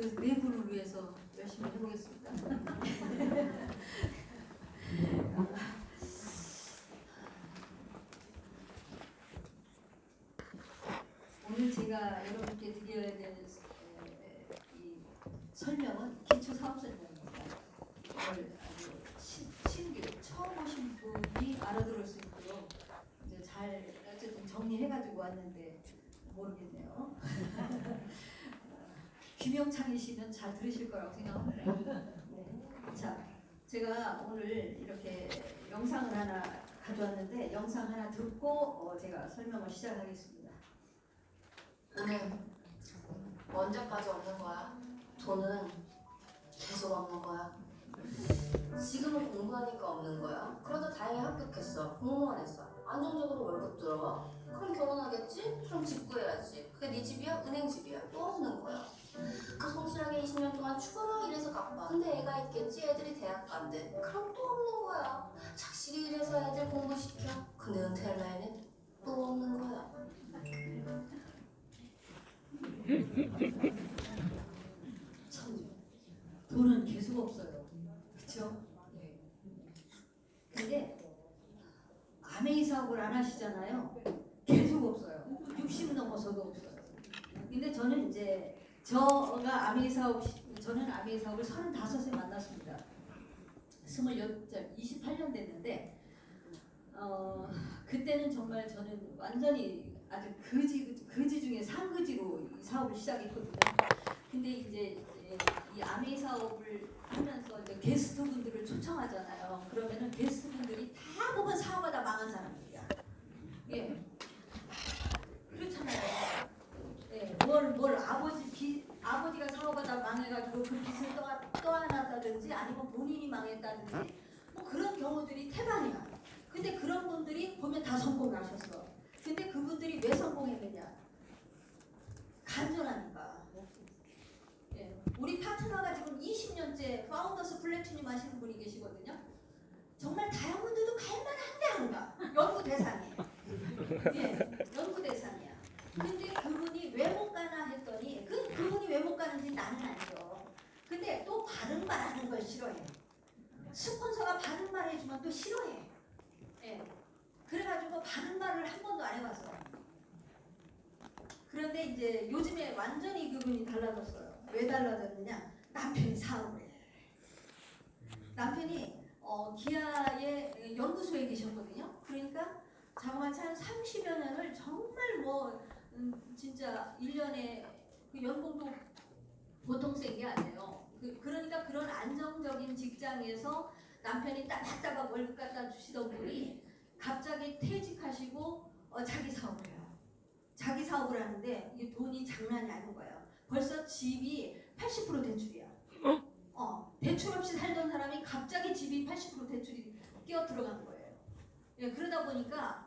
그 내부를 위해서 열심히 해보겠습니다. 오늘 제가 여러분께 드려야 되는 이 설명은 기초사업 설명입니다. 이걸 아주 신규 처음 오신 분이 알아들을 수 있도록 이제 잘 어쨌든 정리해가지고 왔는데 모르겠네요. 귀명창이시면 잘 들으실 거라고 생각합니다. 네. 자, 제가 오늘 이렇게 영상을 하나 가져왔는데 영상 하나 듣고 제가 설명을 시작하겠습니다. 오늘 언제까지 없는 거야? 돈은 계속 없는 거야. 지금은 공부하니까 없는 거야. 그러다 다행히 합격했어. 공무원 했어. 안정적으로 월급 들어와. 그럼 결혼하겠지? 그럼 집 구해야지. 그게 네 집이야? 은행 집이야. 또 없는 거야. 그 성실하게 20년 동안 죽어라 일해서 갚아. 근데 애가 있겠지? 애들이 대학 간대. 그럼 또 없는 거야. 착실히 일해서 애들 공부시켜. 근데 은퇴할 나이는 또 없는 거야. 참, 돈은 계속 없어요. 그쵸? 네. 근데 아메이 사업을 안 하시잖아요. 계속 없어요. 60 넘어서도 없어요. 근데 저는 이제 저는 아메이 사업을 35에 만났습니다. 28년 됐는데 그때는 정말 저는 완전히 아주 거지 중에 상거지로 이 사업을 시작했거든요. 근데 이제 이 아메이 사업을 하면서 이제 게스트분들을 초청하잖아요. 그러면은 게스트분들이 다 보면 사업하다 망한 사람들이야. 예, 그렇잖아요. 예, 뭘 아버지가 사업하다 망해가지고 그 빚을 떠안았다든지 아니면 본인이 망했다든지 뭐 그런 경우들이 태반이야. 근데 그런 분들이 보면 다 성공하셨어. 근데 그분들이 왜 성공했느냐? 간절하니까. 예, 우리 파트너가 지금 20년째 파운더스 플래티늄 하시는 분이 계시거든요. 정말 다이아몬드도 갈만한데 안 가. 연구 대상이에요. 예, 연구 대상이야. 근데 그분이 왜 못 가나 했더니 그분이 왜 못 가는지 나는 알죠. 근데 또 바른 말 하는 걸 싫어해. 스폰서가 바른 말 해주면 또 싫어해. 예. 그래가지고 바른 말을 한 번도 안 해봤어. 그런데 이제 요즘에 완전히 그분이 달라졌어요. 왜 달라졌느냐? 남편이 사업을 해. 남편이 기아의 연구소에 계셨거든요. 그러니까 자그마치 한 30여 년을 정말 뭐 진짜 1년에 그 연봉도 보통 센 게 아니에요. 그러니까 그런 안정적인 직장에서 남편이 따박따박 월급 갖다 주시던 분이 갑자기 퇴직하시고 자기 사업을 해요. 자기 사업을 하는데 이게 돈이 장난이 아닌 거예요. 벌써 집이 80% 대출이야. 대출 없이 살던 사람이 갑자기 집이 80% 대출이 끼어 들어간 거예요. 예, 그러다 보니까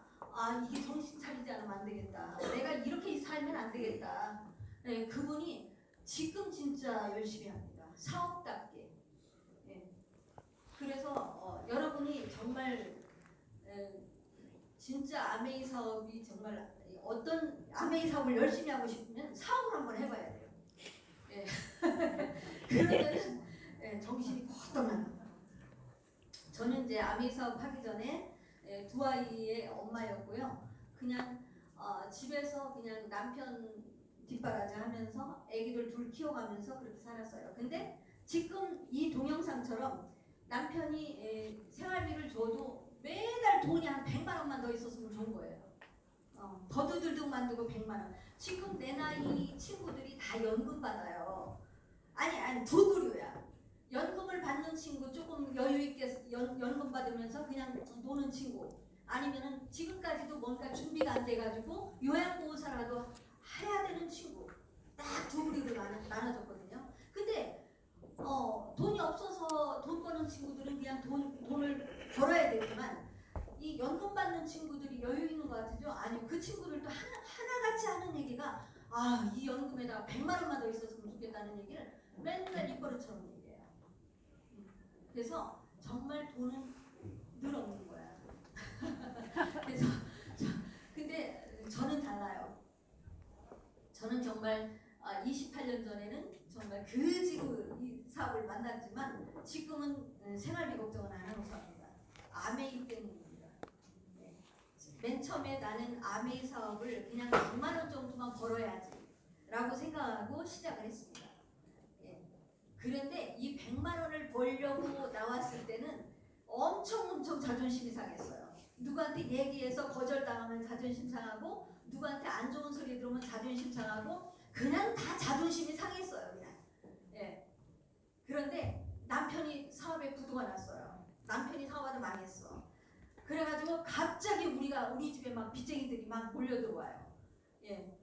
이게 정신 차리지 않으면 안 되겠다. 내가 이렇게 살면 안 되겠다. 예, 그분이 지금 진짜 열심히 합니다. 사업답게. 예. 그래서 여러분이 정말 진짜 아메이 사업이 정말 어떤 아메이 사업을 열심히 하고 싶으면 사업을 한번 해봐야 돼요. 예. 그러면은 정신이 뻗어 나요. 저는 이제 아메이 사업 하기 전에 두 아이의 엄마였고요. 그냥 집에서 그냥 남편 뒷바라지 하면서 아기들 둘 키워가면서 그렇게 살았어요. 근데 지금 이 동영상처럼 남편이 생활비를 줘도 매달 돈이 한 100만 원만 더 있었으면 좋은 거예요. 더드들득 만들고 100만 원. 지금 내 나이 친구들이 다 연금 받아요. 아니 두 부류야. 연금을 받는 친구 조금 여유 있게 연금 받으면서 그냥 노는 친구. 아니면은 지금까지도 뭔가 준비가 안 돼가지고 요양보호사라도 해야 되는 친구. 딱 두 부류로 나눠졌거든요. 근데 돈이 없어서 돈 버는 친구들은 그냥 돈을 벌어야 되지만 이 연금 받는 친구들이 여유 있는 것 같으죠? 아니요. 그 친구들도 하나같이 하는 얘기가 이 연금에다가 100만 원만 더 있었으면 좋겠다는 얘기를 맨날 입버릇처럼 얘기해요. 그래서 정말 돈은 늘 없는 거야. 그래서 근데 저는 달라요. 저는 정말 28년 전에는 정말 그지로 이 사업을 만났지만 지금은 생활비 걱정은 안 하고 삽니다. 아메이 때문입니다. 네. 맨 처음에 나는 아메이 사업을 그냥 100만 원 정도만 벌어야지 라고 생각하고 시작을 했습니다. 예. 그런데 이 100만 원을 벌려고 나왔을 때는 엄청 자존심이 상했어요. 누구한테 얘기해서 거절당하면 자존심 상하고 누구한테 안 좋은 소리 들으면 자존심 상하고 그냥 다 자존심이 상했어요. 그냥. 예. 그런데 남편이 사업에 부도가 났어요. 남편이 사업하다 망했어. 그래가지고 갑자기 우리 집에 막 빚쟁이들이 막 몰려들어와요. 예.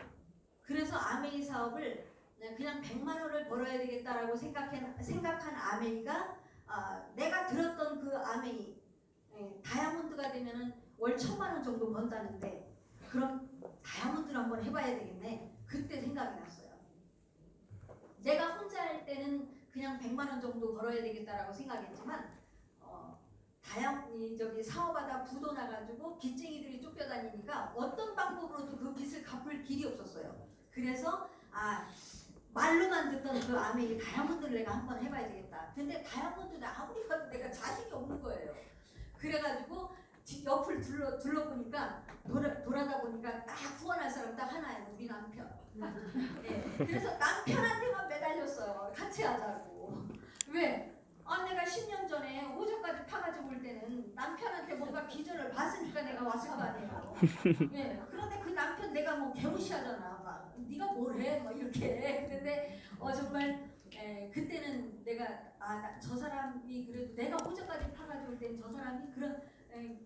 그래서 아메이 사업을 그냥 100만 원을 벌어야 되겠다라고 생각한 아메이가 내가 들었던 그 아메이 다이아몬드가 되면은 월 1000만 원 정도 번다는데 그럼 다이아몬드를 한번 해봐야 되겠네. 그때 생각이 났어요. 내가 혼자 할 때는 그냥 100만 원 정도 벌어야 되겠다라고 생각했지만 저기 사업하다 부도 나가지고 빚쟁이들이 쫓겨다니니까 어떤 방법으로도 그 빚을 갚을 길이 없었어요. 그래서 말로만 듣던 그 아메이 다이아몬드를 내가 한번 해봐야 되겠다. 근데 다이아몬드는 아무리 봐도 내가 자신이 없는 거예요. 그래가지고 옆을 둘러보니까 돌아다 보니까 딱 후원할 사람 딱 하나예요. 우리 남편. 네. 그래서 남편한테만 매달렸어요. 같이 하자고. 왜? 내가 10년 전에 호적까지 파가지고 올 때는 남편한테 뭔가 비전을 봤으니까 내가 왔을 거 아니에요. 예. 그런데 그 남편 내가 뭐 개무시하잖아. 막 네가 뭘 해? 막 이렇게. 근데 정말 그때는 내가 저 사람이 그래도 내가 호적까지 파가지고 올 때는 저 사람이 그런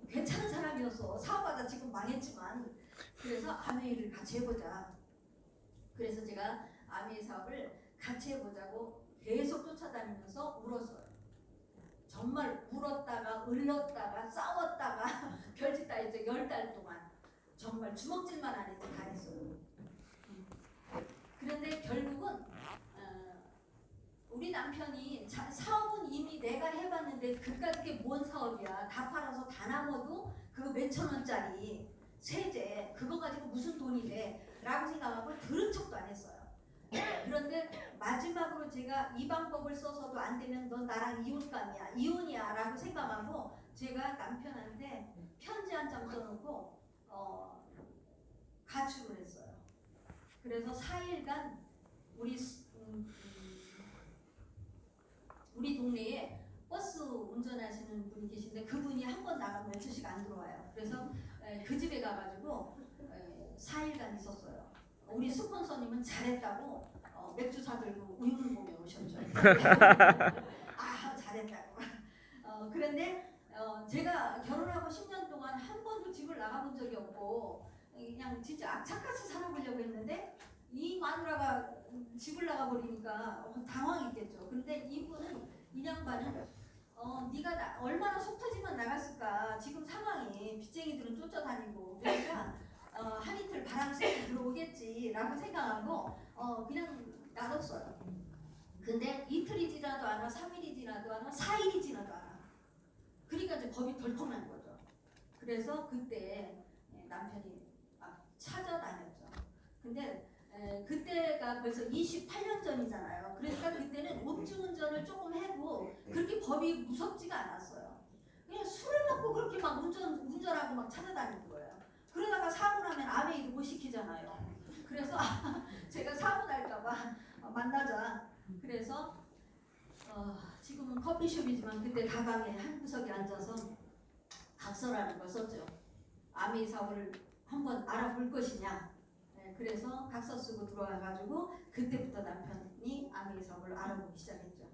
괜찮은 사람이었어. 사업하다 지금 망했지만. 그래서 아메이를 같이 해보자. 그래서 제가 아메이 사업을 같이 해보자고 계속 쫓아다니면서 울었어요. 정말 울었다가 을렀다가 싸웠다가 별짓 다 했죠. 10달 동안. 정말 주먹질만 안 했지 다 했어요. 그런데 결국은 우리 남편이 사업은 이미 내가 해봤는데 그게 뭔 사업이야. 다 팔아서 다 남아도 그거 몇천 원짜리 세제 그거 가지고 무슨 돈이 돼 라고 생각하고 들은 척도 안 했어요. 그런데 마지막으로 제가 이 방법을 써서도 안 되면 넌 나랑 이혼이야 라고 생각하고 제가 남편한테 편지 한 장 써놓고 가출을 했어요. 그래서 4일간 우리 동네에 버스 운전하시는 분이 계신데 그분이 한 번 나가면 12시간 안 들어와요. 그래서 그 집에 가가지고 4일간 있었어요. 우리 스폰서님은 잘했다고 맥주 사들고 우유물 보며 오셨죠. 잘했다고. 그런데 제가 결혼하고 10년 동안 한 번도 집을 나가본 적이 없고 그냥 진짜 악착같이 살아보려고 했는데 이 마누라가 집을 나가버리니까 당황했겠죠. 근데 이 양반은 네가 얼마나 속 터지면 나갔을까. 지금 상황이 빚쟁이들은 쫓아다니고 그러니까 한 이틀 바람 쐬고 들어오겠지 라고 생각하고 그냥 놔뒀어요. 근데 이틀이 지나도 않아 3일이 지나도 않아 4일이 지나도 않아. 그러니까 이제 법이 덜컥난 거죠. 그래서 그때 남편이 찾아다녔죠. 근데 그때가 벌써 28년 전이잖아요. 그러니까 그때는 음주운전을 조금 해도 그렇게 법이 무섭지가 않았어요. 그냥 술을 먹고 그렇게 막 운전하고 막 찾아다니는 거예요. 그러다가 사고 나면 아메이도 못 시키잖아요. 그래서 제가 사고 날까봐 만나자. 그래서 지금은 커피숍이지만 그때 다방에 한 구석에 앉아서 각서라는 걸 썼죠. 아메이 사업을 한번 알아볼 것이냐. 그래서 각서 쓰고 들어와가지고 그때부터 남편이 아메이 사업을 알아보기 시작했죠.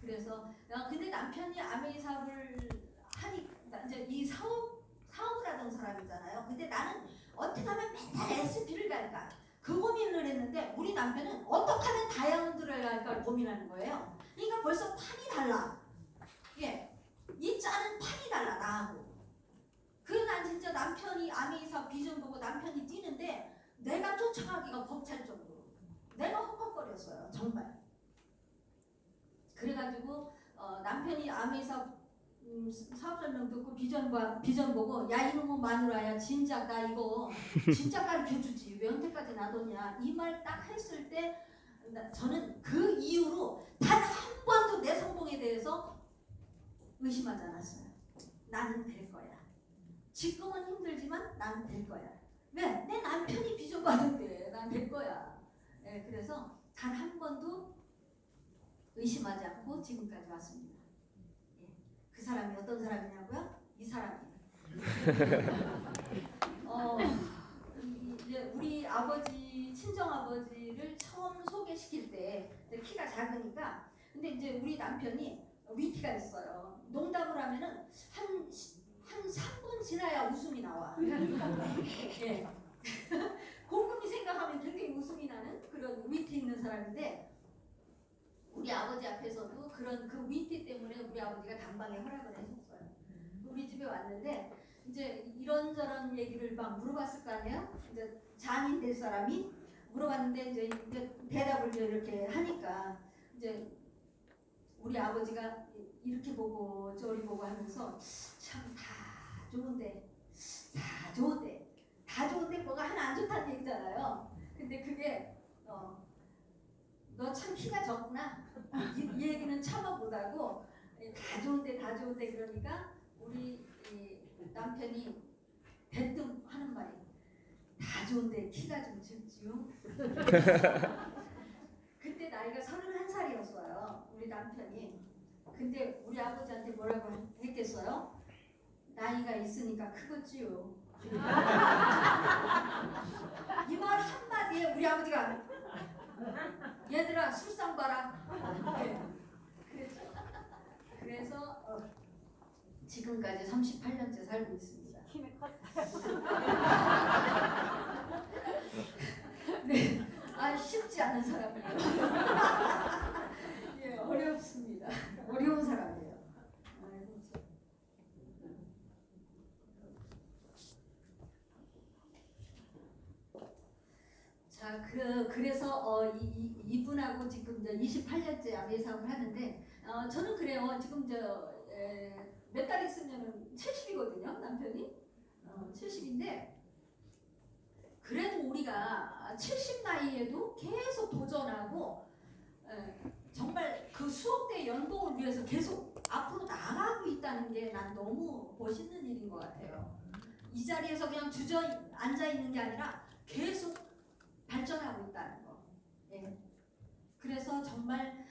그래서 근데 남편이 아메이 사업을 하니 이제 이 사업을 하던 사람이잖아요. 근데 나는 어떻게 하면 맨날 SP를 갈까 그 고민을 했는데 우리 남편은 어떻게 하면 다이아몬드를 갈까 고민하는 거예요. 그러니까 벌써 판이 달라. 예, 이 짜는 판이 달라 나하고. 그래서 난 진짜 남편이 아메이 사업 비전 보고 남편이 뛰는데 내가 쫓아가기가 벅찰 정도로 내가 헉헉거렸어요. 정말. 그래가지고 남편이 아메이 사업 사업 설명 듣고 비전 보고 야 이놈의 마누라야 진작 나 이거 진짜 가르쳐주지 왜 언제까지 놔뒀냐 이 말 딱 했을 때 저는 그 이후로 단 한 번도 내 성공에 대해서 의심하지 않았어요. 나는 될 거야. 지금은 힘들지만 나는 될 거야. 왜? 내 남편이 비전 받은데 난 될 거야. 네, 그래서 단 한 번도 의심하지 않고 지금까지 왔습니다. 예. 그 사람이 어떤 사람이냐고요? 이 사람이에요. 이제 우리 아버지, 친정 아버지를 처음 소개시킬 때 키가 작으니까, 근데 이제 우리 남편이 위키가 있어요. 농담을 하면은 한 3분 지나야 웃음이 나와. 예. 곰곰이 생각하면 굉장히 웃음이 나는 그런 위트 있는 사람인데, 우리 아버지 앞에서도 그런 그 위트 때문에 우리 아버지가 단방에 허락을 해줬어요. 우리 집에 왔는데 이제 이런저런 얘기를 막 물어봤을 거 아니에요? 이제 장인 될 사람이 물어봤는데 이제 대답을 이렇게 하니까 이제 우리 아버지가 이렇게 보고 저리 보고 하면서 참 다 좋은데 뭐가 하나 안 좋다는 얘기잖아요. 근데 그게 너 참 키가 적구나. 이 얘기는 차마 못하고 다 좋은데 그러니까 우리 남편이 대뜸 하는 말이 다 좋은데 키가 좀 적지요. 그때 나이가 31살이었어요. 우리 남편이. 근데 우리 아버지한테 뭐라고 했겠어요? 나이가 있으니까 크겠지요. 이 말 한마디에 우리 아버지가 얘들아 술상 봐라. 그래서 지금까지 38년째 살고 있습니다. 네, 쉽지 않은 사람이에요. 예, 어렵습니다. 어려운 사람이에요. 자, 그래서 이분하고 지금 이제 28년째 아베 사업을 하는데, 저는 그래요. 지금 몇 달 있으면 70이거든요, 남편이. 70인데 그래도 우리가 70 나이에도 계속 도전하고 정말 그 수억대 연봉을 위해서 계속 앞으로 나가고 있다는 게 난 너무 멋있는 일인 것 같아요. 이 자리에서 그냥 앉아 있는 게 아니라 계속 발전하고 있다는 거. 예. 그래서 정말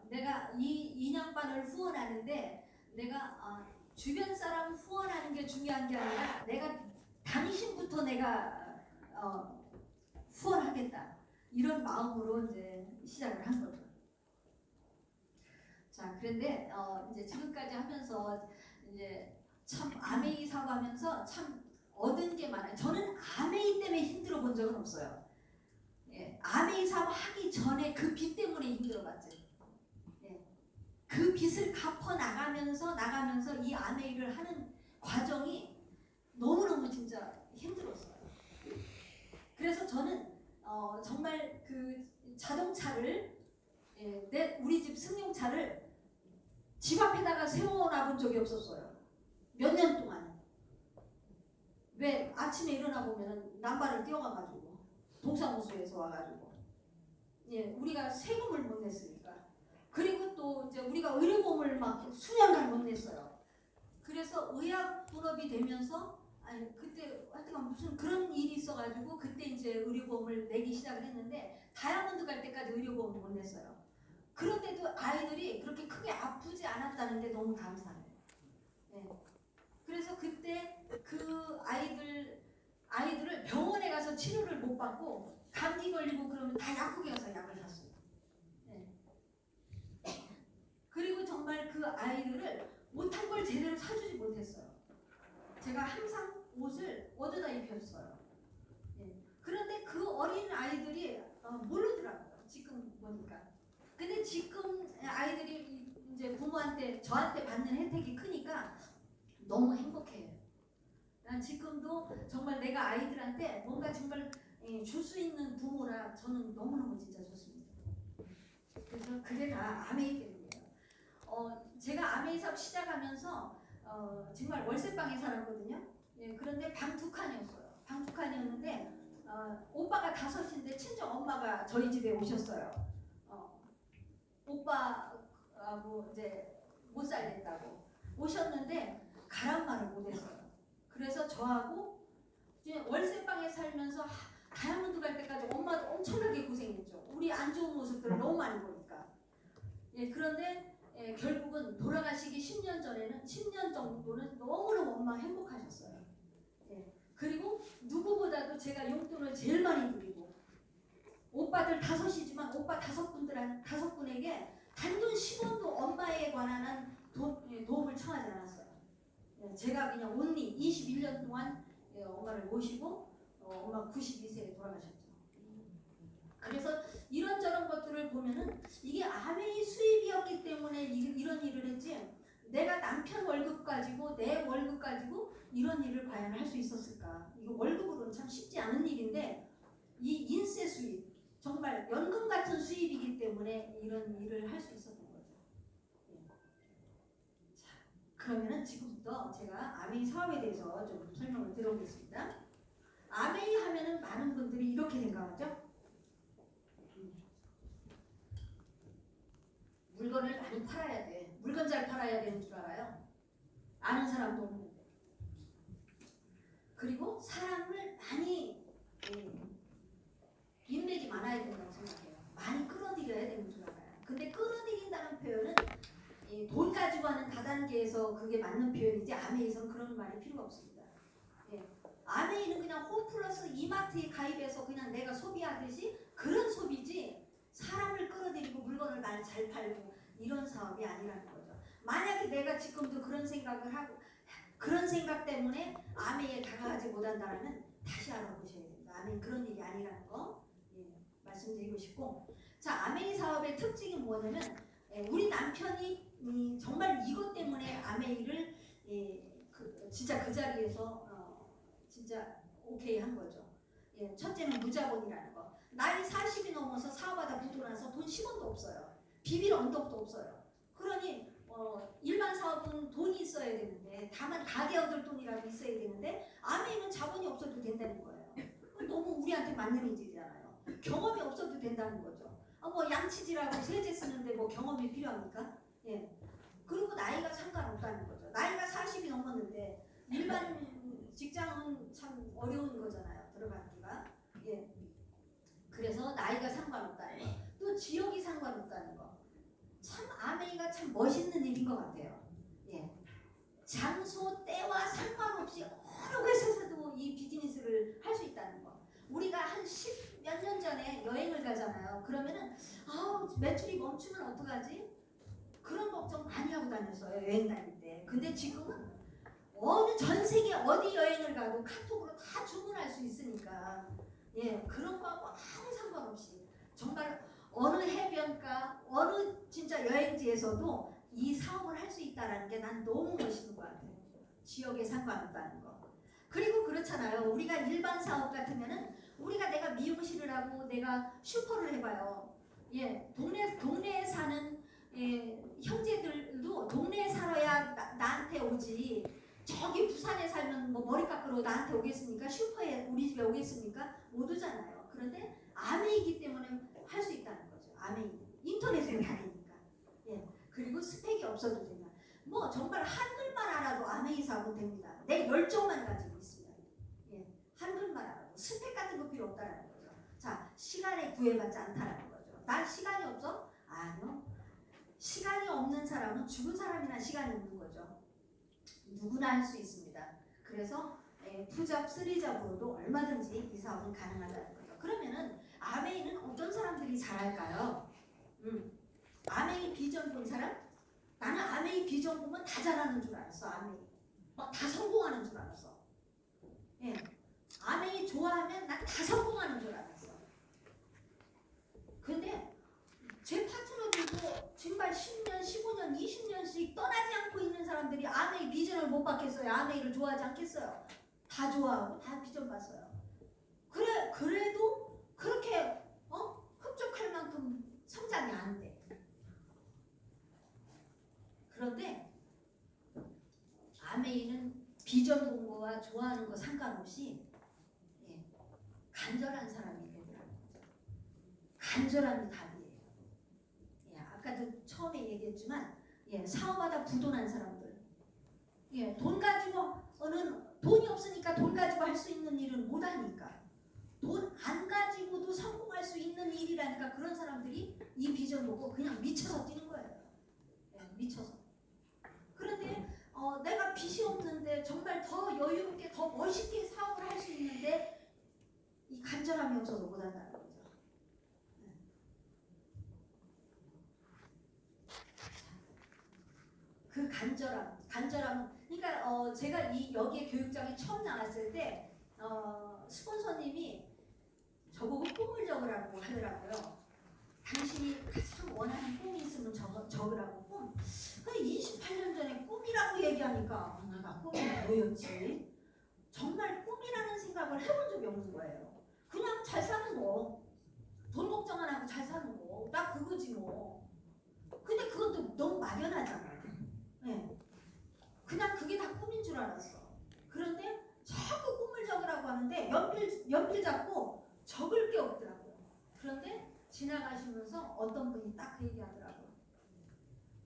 내가 이 인양반을 후원하는데 내가 주변 사람 후원하는 게 중요한 게 아니라 내가 당신부터 내가 후원하겠다 이런 마음으로 이제 시작을 한 거죠. 자, 그런데 이제 지금까지 하면서 이제 참 아메이 사업하면서 참 얻은 게 많아요. 저는 아메이 때문에 힘들어 본 적은 없어요. 예, 아메이 사업 하기 전에 그 빚 때문에 힘들어봤지. 예, 그 빚을 갚아 나가면서 이 아메이를 하는 과정이 너무너무 진짜 힘들었어요. 그래서 저는 정말 그 자동차를 우리 집 승용차를 집 앞에다가 세워놔 본 적이 없었어요. 몇 년 동안. 왜 아침에 일어나 보면은 남발을 뛰어가가지고 동사무소에서 와가지고 우리가 세금을 못 냈으니까. 그리고 또 이제 우리가 의료보험을 막 수년간 못 냈어요. 그래서 의약 분업이 되면서 그때 하여튼 무슨 그런 일이 있어가지고 그때 이제 의료보험을 내기 시작을 했는데 다이아몬드 갈 때까지 의료보험을 못 냈어요. 그런데도 아이들이 그렇게 크게 아프지 않았다는 게 너무 감사해요. 그래서 그때 그 아이들을 병원에 가서 치료를 못 받고 감기 걸리고 그러면 다 약국에 가서 약을 샀어요. 그리고 정말 그 아이들을 못한 걸 제대로 사주지 못했어요. 제가 항상 옷을 얻어다 입혔어요. 그런데 그 어린 아이들이 모르더라고요. 지금 보니까. 근데 지금 아이들이 이제 부모한테 저한테 받는 혜택이 크니까 너무 행복해요. 난 지금도 정말 내가 아이들한테 뭔가 정말 줄 수 있는 부모라 저는 너무너무 진짜 좋습니다. 그래서 그게 다 아메이 때문이에요. 제가 아메이 사업 시작하면서 정말 월세방에 살았거든요. 그런데 방 2칸이었어요. 방 2칸이었는데 오빠가 5인데 친정 엄마가 저희 집에 오셨어요. 오빠하고 이제 못 살겠다고 오셨는데 가란 말을 못했어요. 그래서 저하고 이제 월세방에 살면서 다이아몬드 갈 때까지 엄마도 엄청나게 고생했죠. 우리 안 좋은 모습들을 너무 많이 보니까. 예, 그런데 결국은 돌아가시기 10년 정도는 너무너무 엄마 행복하셨어요. 예, 그리고 누구보다도 제가 용돈을 제일 많이 드리고 오빠들 5이지만 오빠 5분에게 단돈 10원도 엄마에 관한 도움을 청하지 않았어요. 예, 제가 그냥 온리 21년 동안 엄마를 모시고 엄마 92세에 돌아가셨죠. 그래서 이런저런 것들을 보면은 이게 아메이 수입이었기 때문에 이런 일을 했지 내가 남편 월급 가지고 내 월급 가지고 이런 일을 과연 할 수 있었을까? 이거 월급으로는 참 쉽지 않은 일인데 이 인세 수입 정말 연금 같은 수입이기 때문에 이런 일을 할 수 있었던 거죠. 예. 자, 그러면은 지금부터 제가 아메이 사업에 대해서 좀 설명을 드려보겠습니다. 아메이 하면은 많은 분들이 이렇게 생각하죠. 물건을 많이 팔아야 돼. 물건 잘 팔아야 되는 줄 알아요. 아는 사람도 없는데. 그리고 사람을 많이 인맥이 많아야 된다고 생각해요. 많이 끌어들여야 되는 줄 알아요. 근데 끌어들인다는 표현은 돈 가지고 하는 다단계에서 그게 맞는 표현이지 아메이에서는 그런 말이 필요가 없습니다. 예. 아메이는 그냥 홈플러스 이마트에 가입해서 그냥 내가 소비하듯이 그런 소비지 사람을 끌어들이고 물건을 많이 잘 팔고 이런 사업이 아니라는 거죠. 만약에 내가 지금도 그런 생각을 하고 그런 생각 때문에 아메이에 다가가지 못한다면 다시 알아보셔야 됩니다. 아메이 그런 일이 아니라는 거 말씀드리고 싶고, 자 아메이 사업의 특징이 뭐냐면 우리 남편이 정말 이것 때문에 아메이를 진짜 그 자리에서 진짜 오케이 한 거죠. 첫째는 무자본이라는 거. 나이 40이 넘어서 사업하다 부도 나서 돈 10원도 없어요. 비빌 언덕도 없어요. 그러니 일반 사업은 돈이 있어야 되는데 다만 가게 얻을 돈이라도 있어야 되는데 아메이는 자본이 없어도 된다는 거예요. 너무 우리한테 맞는 일이잖아요. 경험이 없어도 된다는 거죠. 뭐 양치질하고 세제 쓰는데 뭐 경험이 필요합니까? 예. 그리고 나이가 상관없다는 거죠. 나이가 40이 넘었는데 일반 직장은 참 어려운 거잖아요. 들어가기가. 예. 그래서 나이가 상관없다는 거. 또 지역이 상관없다는 거. 참 아메이가 참 멋있는 일인 것 같아요. 예. 장소, 때와 상관없이 어느 곳에서도 이 비즈니스를 할 수 있다는 거. 우리가 한 10몇 년 전에 여행을 가잖아요. 그러면은 매출이 멈추면 어떡하지? 그런 걱정 많이 하고 다녔어요. 여행 다닐 때. 근데 지금은 전 세계 어디 여행을 가도 카톡으로 다 주문할 수 있으니까 그런 거하고 아무 상관없이 정말 어느 해변가, 어느 진짜 여행지에서도 이 사업을 할 수 있다는 게 난 너무 멋있는 것 같아요. 지역에 상관없다는 거. 그리고 그렇잖아요. 우리가 일반 사업 같으면은 내가 미용실을 하고 내가 슈퍼를 해봐요. 동네에 사는 형제들도 동네에 살아야 나한테 오지. 저기 부산에 살면 뭐 머리 깎으러 나한테 오겠습니까? 슈퍼에 우리 집에 오겠습니까? 못 오잖아요. 그런데 아메이기 때문에 할 수 있다는 거죠. 아메이. 인터넷으로 다 되니까. 그리고 스펙이 없어도 된다. 뭐 정말 한글만 알아도 아메이 사업은 됩니다. 내 열정만 가지고 있으면. 한글만 알아도 스펙 같은 거 필요 없다는 거죠. 자, 시간에 구애받지 않다는 거죠. 난 시간이 없어? 아니요. 시간이 없는 사람은 죽은 사람이나 시간이 없는 거죠. 누구나 할 수 있습니다. 그래서 투잡, 쓰리잡으로도 얼마든지 이 사업은 가능하다는 거죠. 그러면은 아메이는 어떤 사람들이 잘할까요? 아메이 비전 본 사람? 나는 아메이 비전 보면 다 잘하는 줄 알았어. 아메이 막 다 성공하는 줄 알았어. 아메이 좋아하면 난 다 성공하는 줄 알았어. 근데 제 파트너들도 정말 10년, 15년, 20년씩 떠나지 않고 있는 사람들이 아메이 비전을 못 받겠어요. 아메이를 좋아하지 않겠어요. 다 좋아하고 다 비전 봤어요. 그래도 그렇게 흡족할 만큼 성장이 안 돼. 그런데 아메이는 비전 본 거와 좋아하는 거 상관없이 간절한 사람이 되더라고요. 간절함이 답이에요. 예, 아까도 처음에 얘기했지만 사업하다 부도난 사람들, 돈 가지고는 돈이 없으니까 돈 가지고 할 수 있는 일은 못 하니까 돈 안 가지고도 성공할 수 있는 일이라니까 그런 사람들이 이 비전 보고 그냥 미쳐서 뛰는 거예요. 미쳐서. 그런데 내가 빚이 없는데 정말 더 여유롭게 더 멋있게 사업을 할 수 있는데 이 간절함이 없어서 못 한다는 거죠. 그 간절함은 그러니까 제가 여기에 교육장에 처음 나왔을 때 스폰서님이 저보고 꿈을 적으라고 하더라고요. 당신이 가장 원하는 꿈이 있으면 적으라고 꿈. 근데 28년 전에 꿈이라고 얘기하니까 내가 꿈이 뭐였지? 정말 꿈이라는 생각을 해본 적이 없는 거예요. 그냥 잘 사는 거. 돈 걱정 안 하고 잘 사는 거. 나 그거지 뭐. 근데 그것도 너무 막연하잖아. 네. 그냥 그게 다 꿈인 줄 알았어. 그런데 자꾸 꿈을 적으라고 하는데 연필 잡고 적을 게 없더라고요. 그런데 지나가시면서 어떤 분이 딱 그 얘기하더라고요.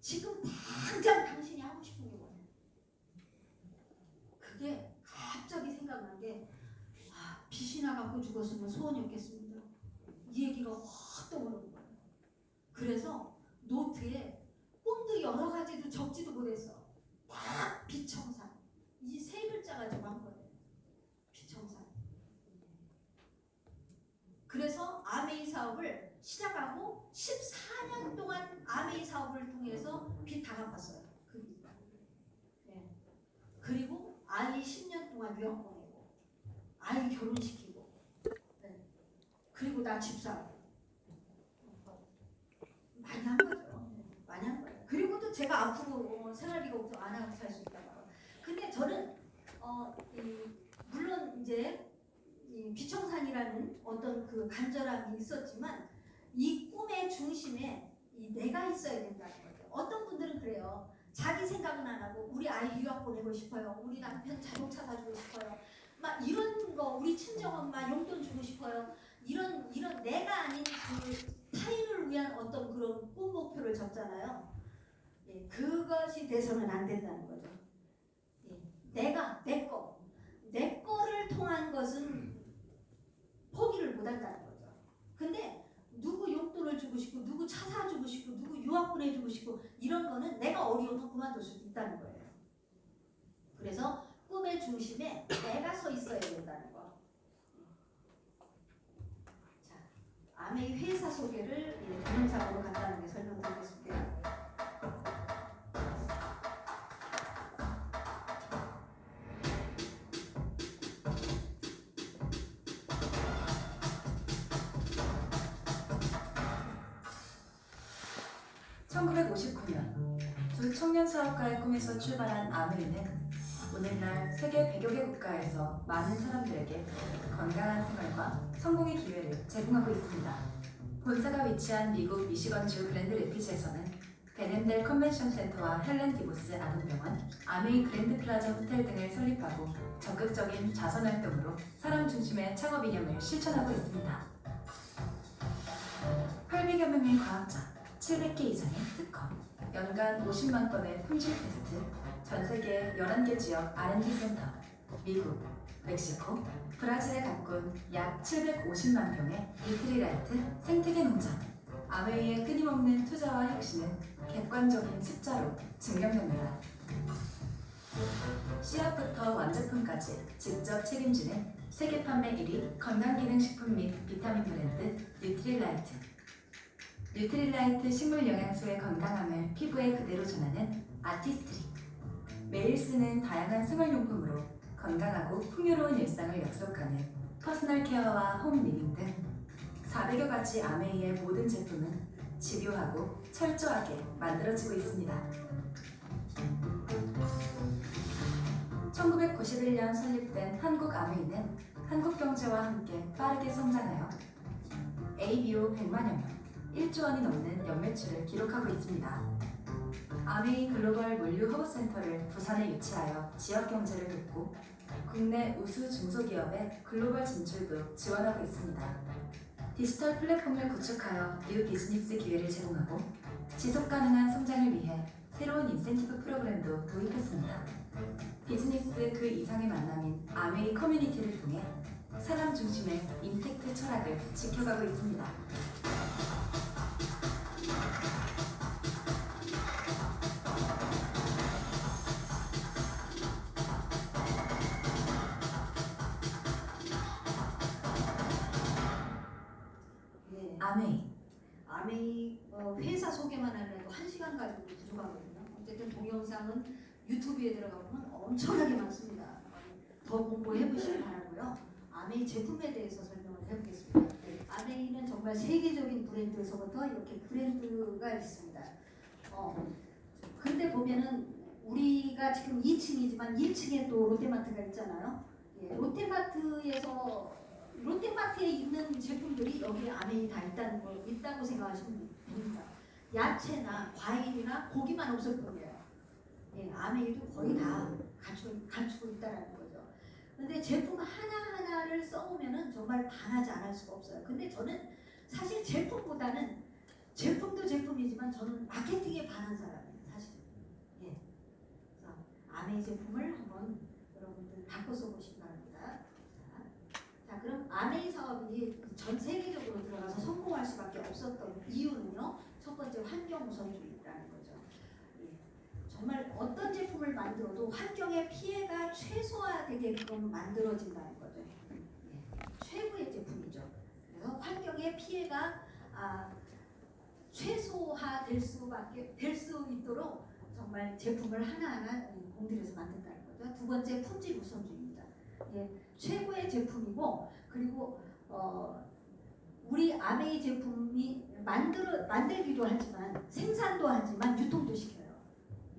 지금 당장 당신이 하고 싶은 게 뭐냐. 그게 갑자기 생각난 게 빚이나 갖고 죽었으면 소원이 없겠습니다. 이 얘기가 확 떠오르는 거예요. 그래서 노트에 꿈도 여러 가지도 적지도 못했어. 딱 비청산. 이 세 글자 가지고 한 거예요. 비청산. 그래서 아메이 사업을 시작하고 14년 동안 아메이 사업을 통해서 빚 다 갚았어요. 그 빚. 네. 그리고 아이 10년 동안 유학 보내고 아이 결혼시키고 네. 그리고 나 집 사고 많이 한 거죠. 많이 한 거예요. 그리고 또 제가 앞으로 생활비가 없어 안 하고 살 수 있다고. 근데 저는 물론 이제 이 비청산이라는 어떤 그 간절함이 있었지만 이 꿈의 중심에 이 내가 있어야 된다는 거죠. 어떤 분들은 그래요. 자기 생각은 안 하고 우리 아이 유학 보내고 싶어요. 우리 남편 자동차 사주고 싶어요. 막 이런 거 우리 친정엄마 용돈 주고 싶어요. 이런 내가 아닌 그 타인을 위한 어떤 그런 꿈 목표를 적잖아요. 그것이 돼서는 안 된다는 거죠. 내가 내 거를 통한 것은 포기를 못 한다는 거죠. 근데 누구 용돈을 주고 싶고 누구 차 사주고 싶고 누구 유학 보내주고 싶고 이런 거는 내가 어려워서 그만둘 수도 있다는 거예요. 그래서 꿈의 중심에 내가 서 있어야 된다는 거. 자, 아메이 회사 소개를 동영상으로 간단하게 설명드리겠습니다. 두 청년 사업가의 꿈에서 출발한 아메이는 오늘날 세계 100여 개 국가에서 많은 사람들에게 건강한 생활과 성공의 기회를 제공하고 있습니다. 본사가 위치한 미국 미시건주 그랜드 레피즈에서는 베넨델 컨벤션 센터와 헬렌 디보스 아동병원, 아메이 그랜드 플라자 호텔 등을 설립하고 적극적인 자선 활동으로 사람 중심의 창업 이념을 실천하고 있습니다. 800여 명의 과학자, 700개 이상의 특허, 연간 50만 건의 품질 테스트, 전 세계 11개 지역 R&D 센터, 미국, 멕시코, 브라질에 가꾼 약 750만 평의 뉴트리라이트 생태계 농장. 아메이의 끊임없는 투자와 혁신은 객관적인 숫자로 증명됩니다. 씨앗부터 완제품까지 직접 책임지는 세계 판매 1위 건강기능식품 및 비타민 브랜드 뉴트리라이트. 뉴트리라이트 식물 영양소의 건강함을 피부에 그대로 전하는 아티스트리. 매일 쓰는 다양한 생활용품으로 건강하고 풍요로운 일상을 약속하는 퍼스널 케어와 홈 리빙 등 400여 가지 아메이의 모든 제품은 집요하고 철저하게 만들어지고 있습니다. 1991년 설립된 한국 아메이는 한국 경제와 함께 빠르게 성장하여 ABO 100만여 명, 1조 원이 넘는 연매출을 기록하고 있습니다. 아메이 글로벌 물류 허브센터를 부산에 유치하여 지역 경제를 돕고 국내 우수 중소기업의 글로벌 진출도 지원하고 있습니다. 디지털 플랫폼을 구축하여 뉴 비즈니스 기회를 제공하고 지속 가능한 성장을 위해 새로운 인센티브 프로그램도 도입했습니다. 비즈니스 그 이상의 만남인 아메이 커뮤니티를 통해 사람 중심의 임팩트 철학을 지켜가고 있습니다. 예. 아메이 아메이 회사 소개만 하려고 1시간 가지고 부족하거든요. 어쨌든 동영상은 유튜브에 들어가 보면 엄청나게 많습니다. 더 공부해 보시기 바라고요. 아메이 제품에 대해서 설명을 해보겠습니다. 아메이는 정말 세계적인 브랜드에서부터 이렇게 브랜드가 있습니다. 근데 보면은 우리가 지금 2층이지만 1층에 또 롯데마트가 있잖아요. 예, 롯데마트에 있는 제품들이 여기 아메이 다 있다고 생각하시면 됩니다. 야채나 과일이나 고기만 없을 뿐이에요. 예, 아메이도 거의 다 갖추고 있다라는 거죠. 근데 제품 하나하나를 써보면은 정말 반하지 않을 수가 없어요. 근데 저는 사실 제품보다는 제품도 제품이지만 저는 마케팅에 반한 사람이에요. 사실. 예. 그래서 아메이 제품을 한번 여러분들 바꿔 써보시기 바랍니다. 자, 그럼 아메이 사업이 전 세계적으로 들어가서 성공할 수밖에 없었던 이유는요. 첫 번째 환경 우선주의라는 거죠. 예. 정말 어떤 제품을 만들어도 환경의 피해가 최소화되게끔 만들어진다는 거죠. 예. 최고의 제품이죠. 그래서 환경의 피해가 최소화될 수 있도록 정말 제품을 하나하나 공들여서 만든다는 거죠. 두 번째 품질 우선주의입니다. 예. 최고의 제품이고 그리고 우리 아메이 제품이 만들기도 하지만 생산도 하지만 유통도 시켜요.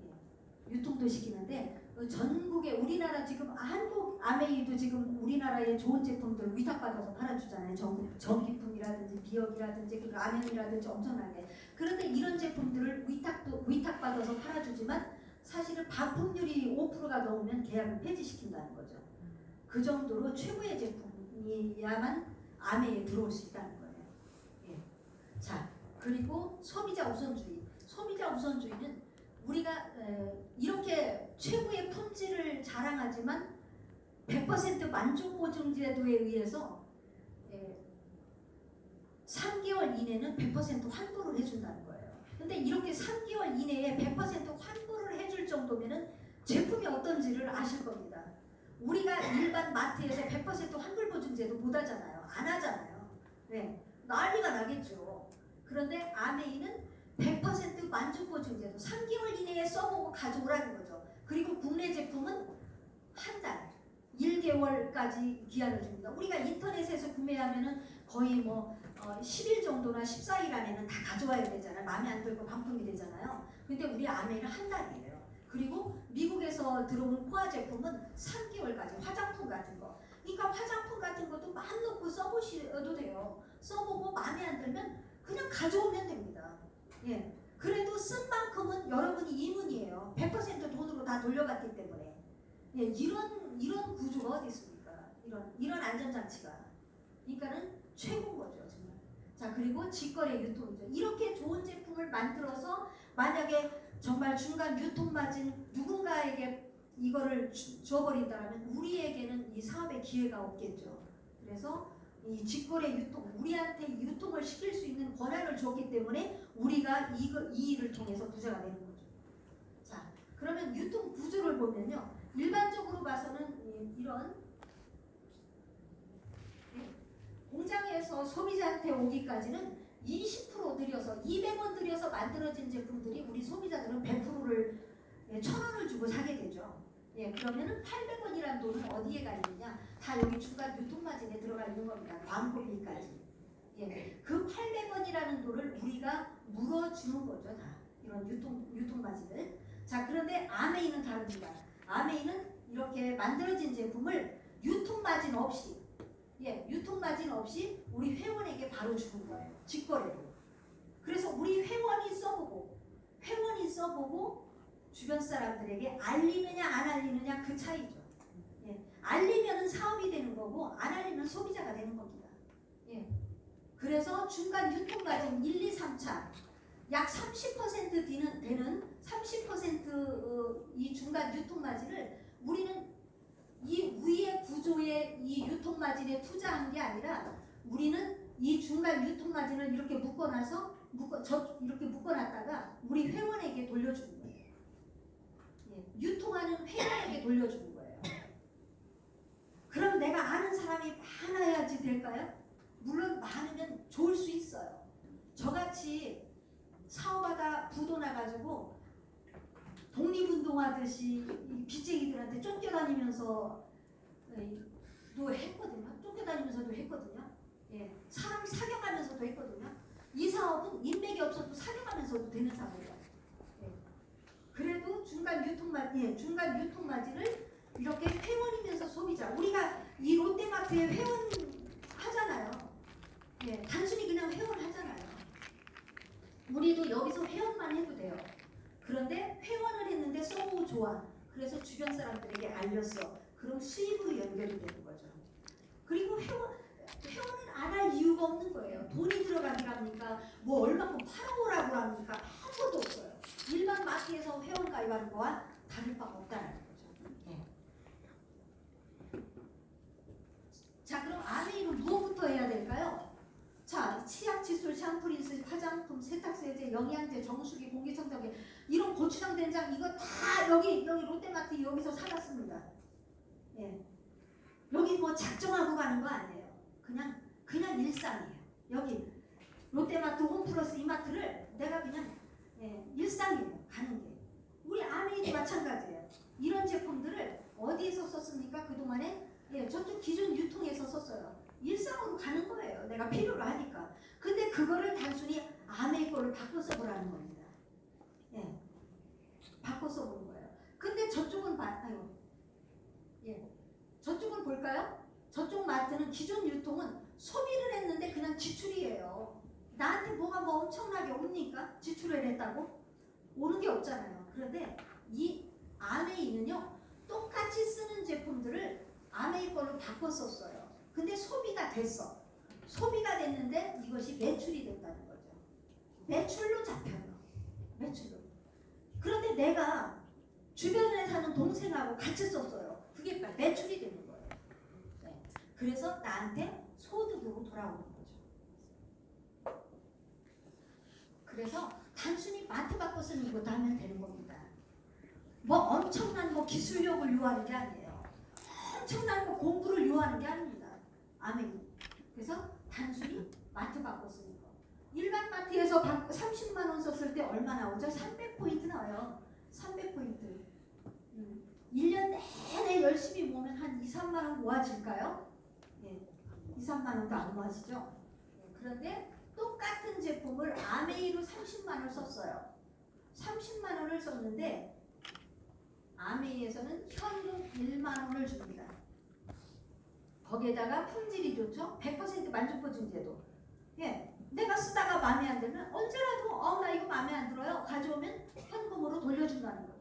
예, 유통도 시키는데 전국에 우리나라 지금 한국 아메이도 지금 우리나라의 좋은 제품들 위탁받아서 팔아주잖아요. 전기품이라든지 비역이라든지 그 라면이라든지 엄청나게. 그런데 이런 제품들을 위탁받아서 팔아주지만 사실은 반품률이 5%가 넘으면 계약을 폐지시킨다는 거죠. 그 정도로 최고의 제품이야만 아메이에 들어올 수 있다는 거예요. 예. 자, 그리고 소비자 우선주의. 소비자 우선주의는 우리가 이렇게 최고의 품질을 자랑하지만 100% 만족 보증 제도에 의해서 3개월 이내는 100% 환불을 해준다는 거예요. 근데 이렇게 3개월 이내에 100% 환불을 해줄 정도면은 제품이 어떤지를 아실 겁니다. 우리가 일반 마트에서 100% 환불 보증제도 못 하잖아요. 안 하잖아요. 네, 난리가 나겠죠. 그런데 아메이는 100% 만족 보증제도 3개월 이내에 써보고 가져오라는 거죠. 그리고 국내 제품은 한 달, 1개월까지 기한을 줍니다. 우리가 인터넷에서 구매하면은 거의 10일 정도나 14일 안에는 다 가져와야 되잖아요. 마음에 안 들고 반품이 되잖아요. 근데 우리 아메이는 한 달이에요. 그리고 미국에서 들어온 포화 제품은 3개월까지 화장품 같은 거. 그러니까 화장품 같은 것도 마음 놓고 써보셔도 돼요. 써보고 마음에 안 들면 그냥 가져오면 됩니다. 예. 그래도 쓴 만큼은 여러분이 이문이에요. 100% 돈으로 다 돌려갔기 때문에. 예. 이런 구조가 어디 있습니까? 이런 안전장치가. 그러니까는 최고인 거죠, 정말. 자, 그리고 직거래 유통이죠. 이렇게 좋은 제품을 만들어서 만약에 정말 중간 유통마진 누군가에게 이거를 줘버린다면 우리에게는 이 사업의 기회가 없겠죠. 그래서 이 직거래 유통, 우리한테 유통을 시킬 수 있는 권한을 줬기 때문에 우리가 이 일을 통해서 부자가 되는 거죠. 자, 그러면 유통 구조를 보면요. 일반적으로 봐서는 이런 공장에서 소비자한테 오기까지는 20% 들여서 200원 들여서 만들어진 제품들이 우리 소비자들은 100%를 1,000원을 주고 사게 되죠. 예, 그러면은 800원이라는 돈은 어디에 가 있느냐? 다 여기 중간 유통마진에 들어가 있는 겁니다. 광고비까지. 예, 그 800원이라는 돈을 우리가 물어주는 거죠, 다. 이런 유통마진을. 자, 그런데 아메이는 다릅니다. 아메이는 이렇게 만들어진 제품을 유통마진 없이 유통마진 없이 우리 회원에게 바로 주는 거예요. 직거래로. 그래서 우리 회원이 써보고 주변 사람들에게 알리느냐 안 알리느냐 그 차이죠. 예, 알리면 사업이 되는 거고 안 알리면 소비자가 되는 겁니다. 예. 그래서 중간 유통마진 1, 2, 3차 약 30% 되는 30%이 중간 유통마진을 우리는 이 위의 구조의 이 유통마진에 투자한 게 아니라 우리는 이 중간 유통마진을 이렇게 이렇게 묶어놨다가 우리 회원에게 돌려주는 거예요. 예, 유통하는 회원에게 돌려주는 거예요. 그럼 내가 아는 사람이 많아야지 될까요? 물론 많으면 좋을 수 있어요. 저같이 사업하다 부도 나가지고 독립운동하듯이 이 빚쟁이들한테 쫓겨다니면서 도 했거든요. 쫓겨다니면서도 했거든요. 예, 사람 사겨가면서도 했거든요. 이 사업은 인맥이 없어도 사겨가면서도 되는 사업이에요. 예. 그래도 중간 유통마진을 이렇게 회원이면서 소비자. 우리가 이 롯데마트에 회원 하잖아요. 예, 단순히 그냥 회원 하잖아요. 우리도 여기서 회원만 해도 돼요. 그런데 회원을 했는데 너무 좋아. 그래서 주변 사람들에게 알렸어. 그럼 수입으로 연결이 되는 거죠. 그리고 회원은 안 할 이유가 없는 거예요. 돈이 들어가니까 뭐 얼마큼 팔아오라고 합니까? 아무것도 없어요. 일반 마트에서 회원 가입하는 거와 다를 바가 없다는 거죠. 네. 자, 그럼 아메이는 무엇부터 해야 될까요? 자, 치약, 칫솔, 샴푸, 린스, 화장품, 세탁세제, 영양제, 정수기, 공기청정기 이런 고추장, 된장 이거 다 여기 롯데마트 여기서 사갔습니다. 예. 여기 뭐 작정하고 가는 거 아니에요. 그냥 일상이에요. 여기 롯데마트, 홈플러스, 이마트를 내가 그냥 일상이에요. 가는 게. 우리 아메이도 마찬가지예요. 이런 제품들을 어디에서 썼습니까? 그동안에 저쪽 기존 유통에서 썼어요. 일상으로 가는 거예요. 내가 필요로 하니까. 근데 그거를 단순히 아메이 거를 바꿔 써보라는 겁니다. 예, 바꿔 써보는 거예요. 근데 저쪽은 저쪽은 볼까요? 저쪽 마트는 기존 유통은 소비를 했는데 그냥 지출이에요. 나한테 뭐가 뭐 엄청나게 옵니까? 지출을 했다고? 오는 게 없잖아요. 그런데 이 아메이는요, 똑같이 쓰는 제품들을 아메이 걸로 바꿔 썼어요. 근데 소비가 됐어. 소비가 됐는데 이것이 매출이 됐다는 거죠. 매출로 잡혀요. 매출로. 그런데 내가 주변에 사는 동생하고 같이 썼어요. 그게 매출이 되는 거예요. 네. 그래서 나한테 소득으로 돌아오는 거죠. 그래서 단순히 마트 바꿔 쓰는 것도 하면 되는 겁니다. 뭐 엄청난 뭐 기술력을 요하는 게 아니에요. 엄청난 뭐 공부를 요하는 게 아닙니다. 아멘. 그래서 단순히 마트 바꿔 쓰는 거. 일반 마트에서 30만 원 썼을 때 얼마 나오죠? 300포인트 나와요. 300포인트. 1년 내내 열심히 모으면 한 2, 3만 원 모아질까요? 예, 2, 3만 원도 안 모아지죠. 그런데 똑같은 제품을 아메이로 30만 원을 썼어요. 30만 원을 썼는데 아메이에서는 현금 1만 원을 줍니다. 거기에다가 품질이 좋죠. 100% 만족보증제도. 예, 내가 쓰다가 마음에 안 들면 언제라도 나 이거 마음에 안 들어요. 가져오면 현금으로 돌려준다는 거죠.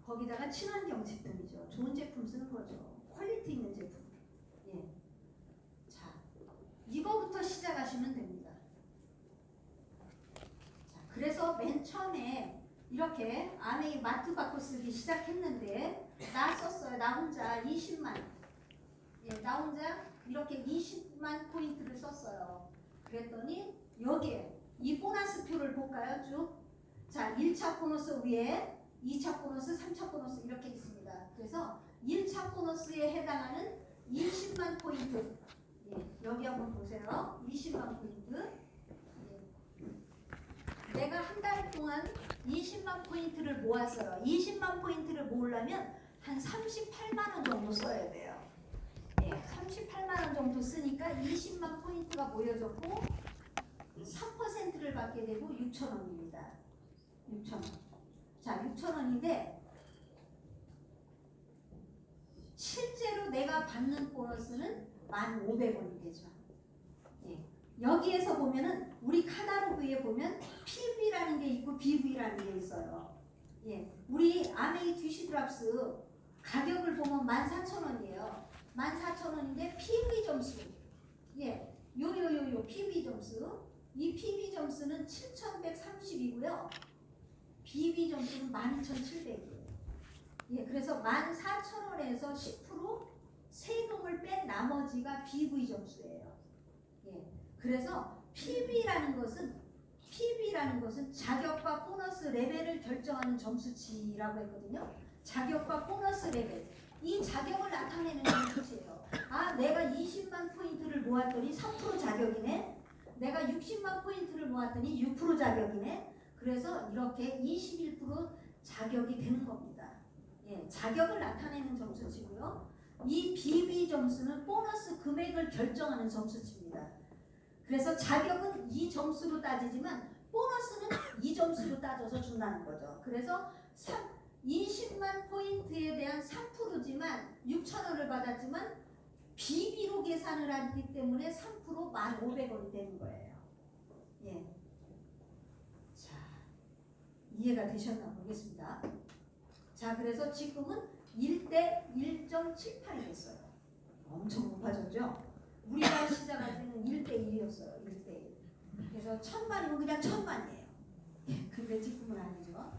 거기다가 친환경 제품이죠. 좋은 제품 쓰는 거죠. 퀄리티 있는 제품. 예. 자, 이거부터 시작하시면 됩니다. 자, 그래서 맨 처음에 이렇게 아메이 마트 바꿔 쓰기 시작했는데 나 썼어요. 나 혼자 20만. 예, 나 혼자 이렇게 20만 포인트를 썼어요. 그랬더니 여기에 이 보너스표를 볼까요? 쭉. 자, 1차 보너스 위에 2차 보너스, 3차 보너스 이렇게 있습니다. 그래서 1차 보너스에 해당하는 20만 포인트. 예, 여기 한번 보세요. 20만 포인트. 예. 내가 한 달 동안 20만 포인트를 모았어요. 20만 포인트를 모으려면 한 38만 원 정도 써야 돼요. 예, 38만 원 정도 쓰니까 20만 포인트가 모여졌고 3%를 받게 되고 6,000원입니다. 6,000원. 자, 6,000원인데 실제로 내가 받는 보너스는 1,500원이 되죠. 예. 여기에서 보면은 우리 카탈로그에 보면 PV라는 게 있고 BV라는 게 있어요. 예. 우리 아메이 듀시드랍스 가격을 보면 14,000원이에요. 14,000원인데 PV 점수. 예. 요 PV 점수. 이 PV 점수는 7,130이고요. BV 점수는 12,700이에요. 예. 그래서 14,000원에서 10% 세금을 뺀 나머지가 BV 점수예요. 예. 그래서 PV라는 것은 자격과 보너스 레벨을 결정하는 점수치라고 했거든요. 자격과 보너스 레벨. 이 자격을 나타내는 점수치예요. 아, 내가 20만 포인트를 모았더니 3% 자격이네. 내가 60만 포인트를 모았더니 6% 자격이네. 그래서 이렇게 21% 자격이 되는 겁니다. 예, 자격을 나타내는 점수치고요. 이 BB 점수는 보너스 금액을 결정하는 점수치입니다. 그래서 자격은 이 점수로 따지지만 보너스는 이 점수로 따져서 준다는 거죠. 그래서 20만 포인트에 대한 3%지만 6,000원을 받았지만 BB로 계산을 하기 때문에 3% 1,500원이 되는 거예요. 예. 자, 이해가 되셨나 보겠습니다. 자, 그래서 지금은 1대 1.78이 됐어요. 엄청 높아졌죠? 우리가 시작할 때는 1대 1이었어요. 1대 1. 그래서 1,000만이면 그냥 1,000만이에요. 근데 지금은 아니죠.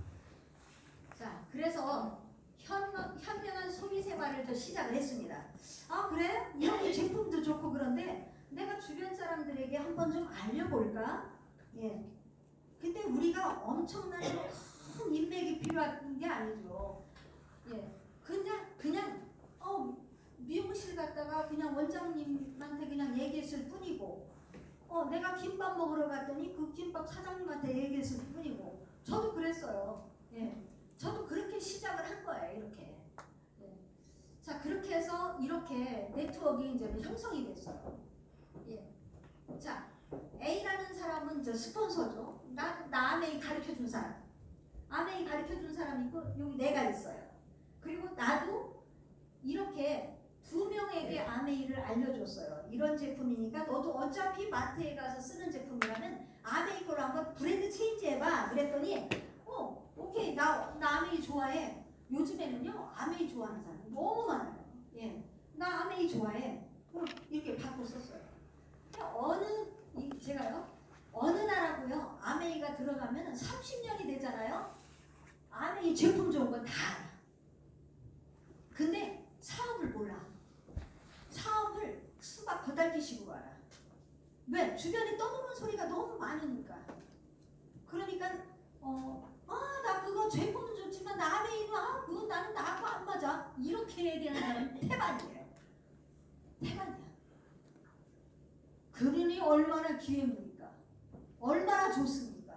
자, 그래서 현명한 소비 생활을 저 시작을 했습니다. 아, 그래? 이런 제품도 좋고 그런데 내가 주변 사람들에게 한번 좀 알려볼까? 예. 근데 우리가 엄청난 큰 인맥이 필요한 게 아니죠. 예. 그냥 미용실 갔다가 그냥 원장님한테 그냥 얘기했을 뿐이고, 내가 김밥 먹으러 갔더니 그 김밥 사장님한테 얘기했을 뿐이고, 저도 그랬어요. 예. 저도 그렇게 시작을 한 거예요. 이렇게. 예. 자, 그렇게 해서 이렇게 네트워크가 이제 형성이 됐어요. 예. 자, A라는 사람은 저 스폰서죠. 나 아메이 가르쳐 준 사람. 아메이 가르쳐 준 사람이 있고 여기 내가 있어요. 그리고 나도 이렇게 2명에게 아메이를 알려줬어요. 이런 제품이니까 너도 어차피 마트에 가서 쓰는 제품이라면 아메이 걸로 한번 브랜드 체인지 해봐. 그랬더니 오케이, 나 아메이 좋아해. 요즘에는요 아메이 좋아하는 사람 너무 많아요. 예, 나 아메이 좋아해. 이렇게 받고 썼어요. 제가요 어느 나라고요 아메이가 들어가면 30년이 되잖아요. 아메이 제품 좋은 건 다 알아. 근데 사업을 몰라. 사업을 수박 거달기식으로 알아. 왜? 주변에 떠도는 소리가 너무 많으니까. 그러니까 나 그거 제품은 좋지만 나 아메이는 그거 나는 나하고 안 맞아. 이렇게 얘기하는 사람은 태반이에요. 태반이야. 그러니 얼마나 기회입니까? 얼마나 좋습니까?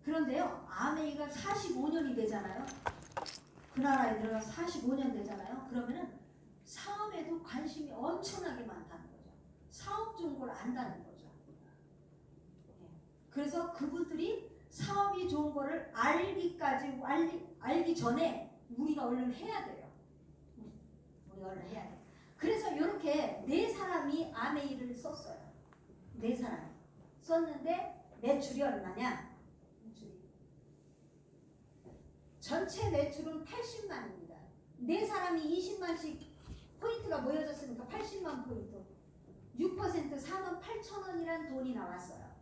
그런데요, 아메이가 45년이 되잖아요. 그 나라에 들어가서 45년 되잖아요. 그러면은 사업에도 관심이 엄청나게 많다는 거죠. 사업 좋은 걸 안다는 거죠. 그래서 그분들이 사업이 좋은 거를 알기 전에 우리가 얼른 해야 돼요. 우리가 얼른 해야 돼요. 그래서 이렇게 4사람이 아메이를 썼어요. 4사람이 썼는데 매출이 얼마냐? 전체 매출은 80만입니다. 4사람이 20만씩 포인트가 모여졌으니까 80만 포인트. 6% 48,000원이란 돈이 나왔어요.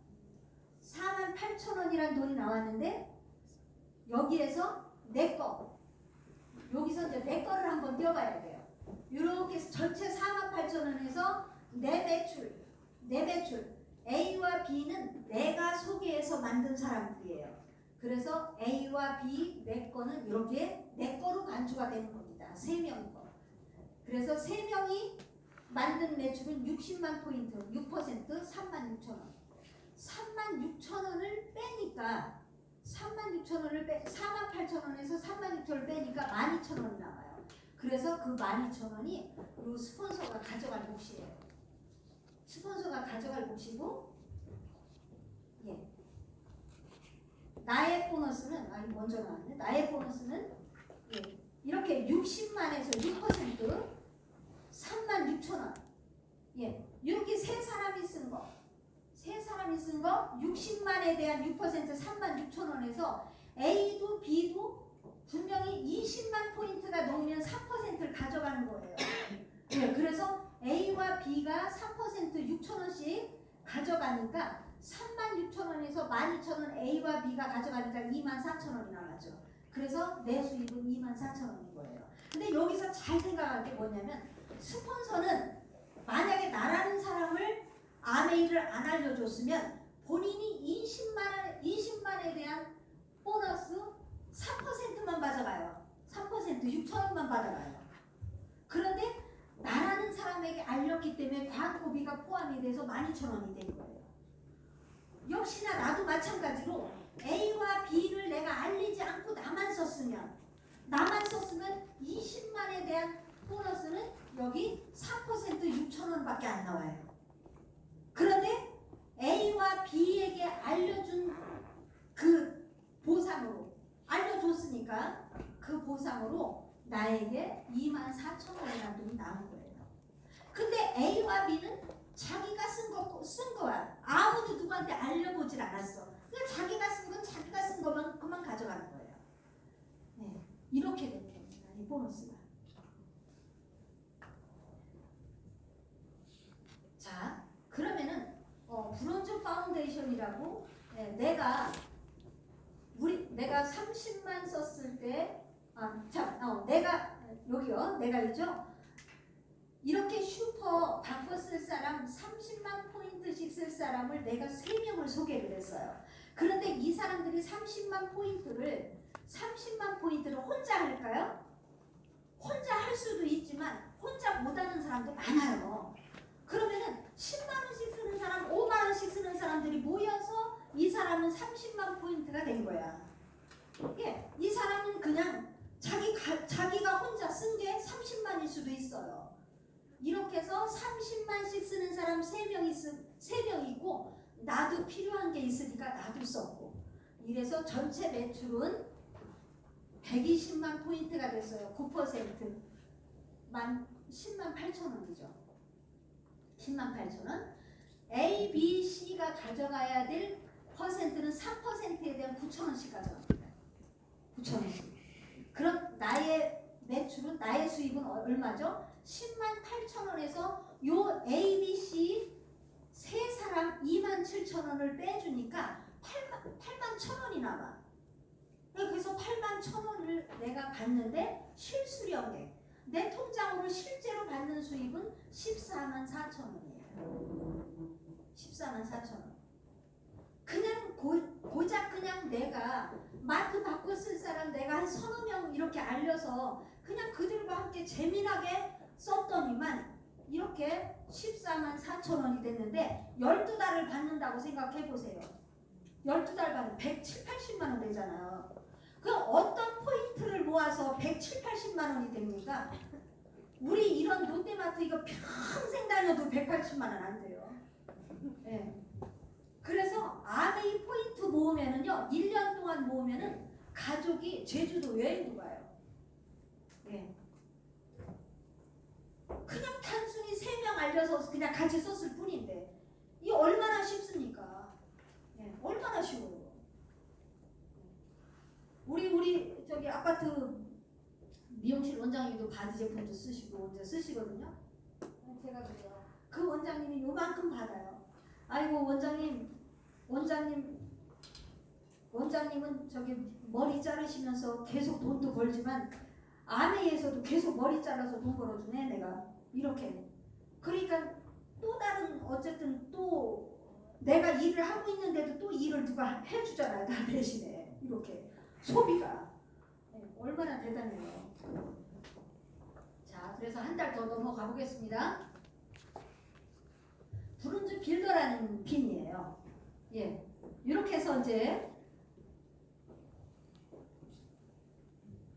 48,000원이란 돈이 나왔는데 여기에서 여기서 이제 내 거를 한번 띄워봐야 돼요. 이렇게 전체 48,000원에서 내 매출 A와 B는 내가 소개해서 만든 사람들이에요. 그래서 A와 B 내 거는 이렇게 내 거로 간주가 되는 겁니다. 3명 거. 그래서 3명이 만든 매출은 60만 포인트, 6% 36,000원. 36,000원을 빼니까 48,000원에서 36,000원을 빼니까 12,000원이 나와요. 그래서 그 12,000원이 이 스폰서가 가져갈 몫이에요. 스폰서가 가져갈 몫이고, 예. 나의 보너스는 먼저 나왔네. 나의 보너스는 예. 이렇게 60만에서 6% 36,000원. 예. 이렇게 3사람이 쓴 거. 60만에 대한 6% 36,000원에서 A도 B도 분명히 20만 포인트가 넘으면 3%를 가져가는 거예요. 네, 그래서 A와 B가 3% 6,000원씩 가져가니까 36,000원에서 12,000원 A와 B가 가져가니까 24,000원이 남았죠. 그래서 내 수입은 24,000원인 거예요. 근데 여기서 잘 생각할 게 뭐냐면 스폰서는 만약에 나라는 사람을 아메이를 안 알려줬으면 본인이 20만에 대한 보너스 3%만 받아가요. 3% 6,000원만 받아가요. 그런데 나라는 사람에게 알렸기 때문에 광고비가 포함이 돼서 12,000원이 된 거예요. 역시나 나도 마찬가지로 A와 B를 내가 알리지 않고 나만 썼으면 20만에 대한 보너스는 여기 4% 6,000원밖에 안 나와요. 그런데 A와 B에게 알려준 그 보상으로 알려줬으니까 그 보상으로 나에게 24,000원이라는 돈이 나온 거예요. 근데 A와 B는 자기가 쓴 거야. 아무도 누구한테 알려보질 않았어. 그냥 자기가 쓴 건 자기가 쓴 것만 그만 가져가는 거예요. 네, 이렇게 된 겁니다. 이 보너스가. 자, 그러면은 브론즈 파운데이션이라고 내가 30만 썼을 때 내가 여기요. 내가 있죠. 이렇게 슈퍼 바꿔 쓸 사람 30만 포인트씩 쓸 사람을 내가 3명을 소개를 했어요. 그런데 이 사람들이 30만 포인트를 혼자 할까요? 혼자 할 수도 있지만 혼자 못하는 사람도 많아요. 그러면은 10만 원씩 쓰는 사람, 5만 원씩 쓰는 사람들이 모여서 이 사람은 30만 포인트가 된 거야. 예, 이 사람은 그냥 자기가 혼자 쓴 게 30만일 수도 있어요. 이렇게 해서 30만씩 쓰는 사람 3명 있고 나도 필요한 게 있으니까 나도 썼고 이래서 전체 매출은 120만 포인트가 됐어요. 9% 10만 8천원이죠. 10만 8천원. A, B, C가 가져가야 될 퍼센트는 3%에 대한 9천원씩 가져갑니다. 9천원씩. 그럼 나의 매출은 나의 수입은 얼마죠? 10만 8천원에서 요 A, B, C 세 사람 2만 7천원을 빼주니까 8만 1천원이 남아. 그래서 8만 1천원을 내가 받는데 실수령액 내 통장으로 실제로 받는 수입은 14만 4천원이에요. 14만 4천원. 그냥 고작 그냥 내가 마트 바꿔 쓸 사람 내가 한 서너 명 이렇게 알려서 그냥 그들과 함께 재미나게 썼더니만 이렇게 14만 4천원이 됐는데 12달을 받는다고 생각해 보세요. 12달 받으면 170, 80만 원 되잖아요. 그럼 어떤 포인트를 모아서 170, 80만 원이 됩니까? 우리 이런 롯데마트 이거 평생 다녀도 180만 원 안 돼요. 네. 그래서 아메이 포인트 모으면은요 1년 동안 모으면은 가족이 제주도 여행도 가요. 네. 그냥 단순히 3명 알려서 그냥 같이 썼을 뿐인데 이 얼마나 쉽습니까? 네. 얼마나 쉬워요. 우리 저기 아파트 미용실 원장님도 바디 제품도 쓰시고 이제 쓰시거든요. 제가 그래요. 그 원장님이 요만큼 받아요. 아이고 원장님은 저기 머리 자르시면서 계속 돈도 벌지만 아메이에서도 계속 머리 잘라서 돈 벌어주네 내가 이렇게. 그러니까 또 다른 어쨌든 또 내가 일을 하고 있는데도 또 일을 누가 해주잖아요. 나 대신에 이렇게 소비가 얼마나 대단해요. 자, 그래서 한 달 더 넘어가 보겠습니다. 브론즈 빌더라는 핀이에요. 예, 이렇게 해서 이제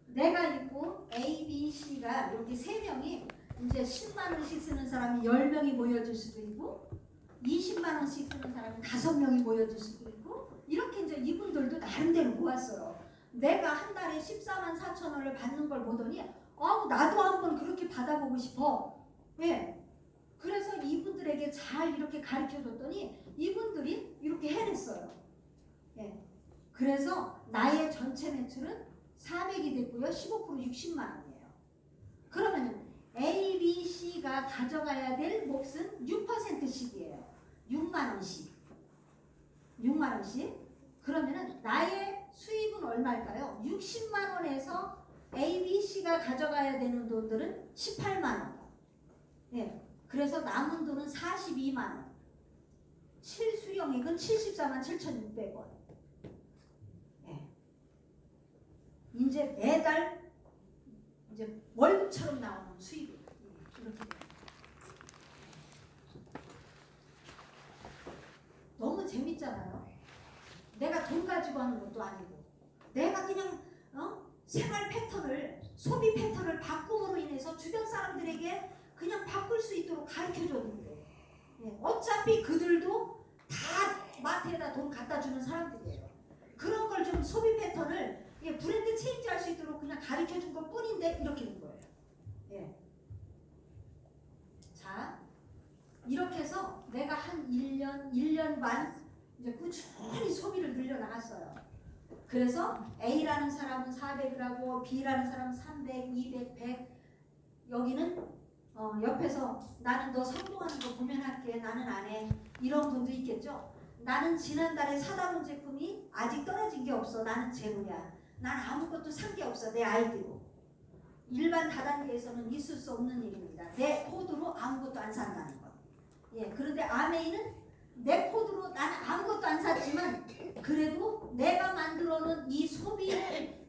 내가 있고 A, B, C가 이렇게 3명이 이제 10만 원씩 쓰는 사람이 10명이 모여줄 수도 있고 20만 원씩 쓰는 사람이 5명이 모여줄 수도 있고 이렇게 이제 이분들도 나름대로 모았어요. 내가 한 달에 14만 4천 원을 받는 걸 보더니 나도 한번 그렇게 받아보고 싶어. 예. 그래서 이분들에게 잘 이렇게 가르쳐줬더니 이분들이 이렇게 해냈어요. 예. 그래서 나의 전체 매출은 400이 됐고요. 15% 60만 원이에요. 그러면 A, B, C가 가져가야 될 몫은 6%씩이에요. 6만 원씩. 6만 원씩. 그러면은 나의 수입은 얼마일까요? 60만 원에서 A, B, C가 가져가야 되는 돈들은 18만 원. 예. 그래서 남은 돈은 42만 원. 실수령액은 74만 7,600원. 예. 이제 매달 이제 월급처럼 나오는 수입이 이렇게 돼요. 너무 재밌잖아요. 내가 돈 가지고 하는 것도 아니고 내가 그냥 생활 패턴을 소비 패턴을 바꿈으로 인해서 주변 사람들에게 그냥 바꿀 수 있도록 가르쳐 줬는데 어차피 그들도 다 마트에다 돈 갖다 주는 사람들이에요. 그런 걸 좀 소비 패턴을 브랜드 체인지 할 수 있도록 그냥 가르쳐 준 것 뿐인데 이렇게 된 거예요. 예. 자, 이렇게 해서 내가 한 1년 반 이제 꾸준히 소비를 늘려나갔어요. 그래서 A라는 사람은 400을 하고 B라는 사람은 300, 200, 100 여기는 옆에서 나는 너 성공하는 거 보면 할게. 나는 안 해. 이런 분도 있겠죠. 나는 지난달에 사다 놓은 제품이 아직 떨어진 게 없어. 나는 제로야. 난 아무것도 산 게 없어. 내 아이디로. 일반 다단계에서는 있을 수 없는 일입니다. 내 코드로 아무것도 안 산다는 거. 예, 그런데 아메이는 내 코드로 나는 아무것도 안 샀지만 그래도 내가 만들어 놓은 이 소비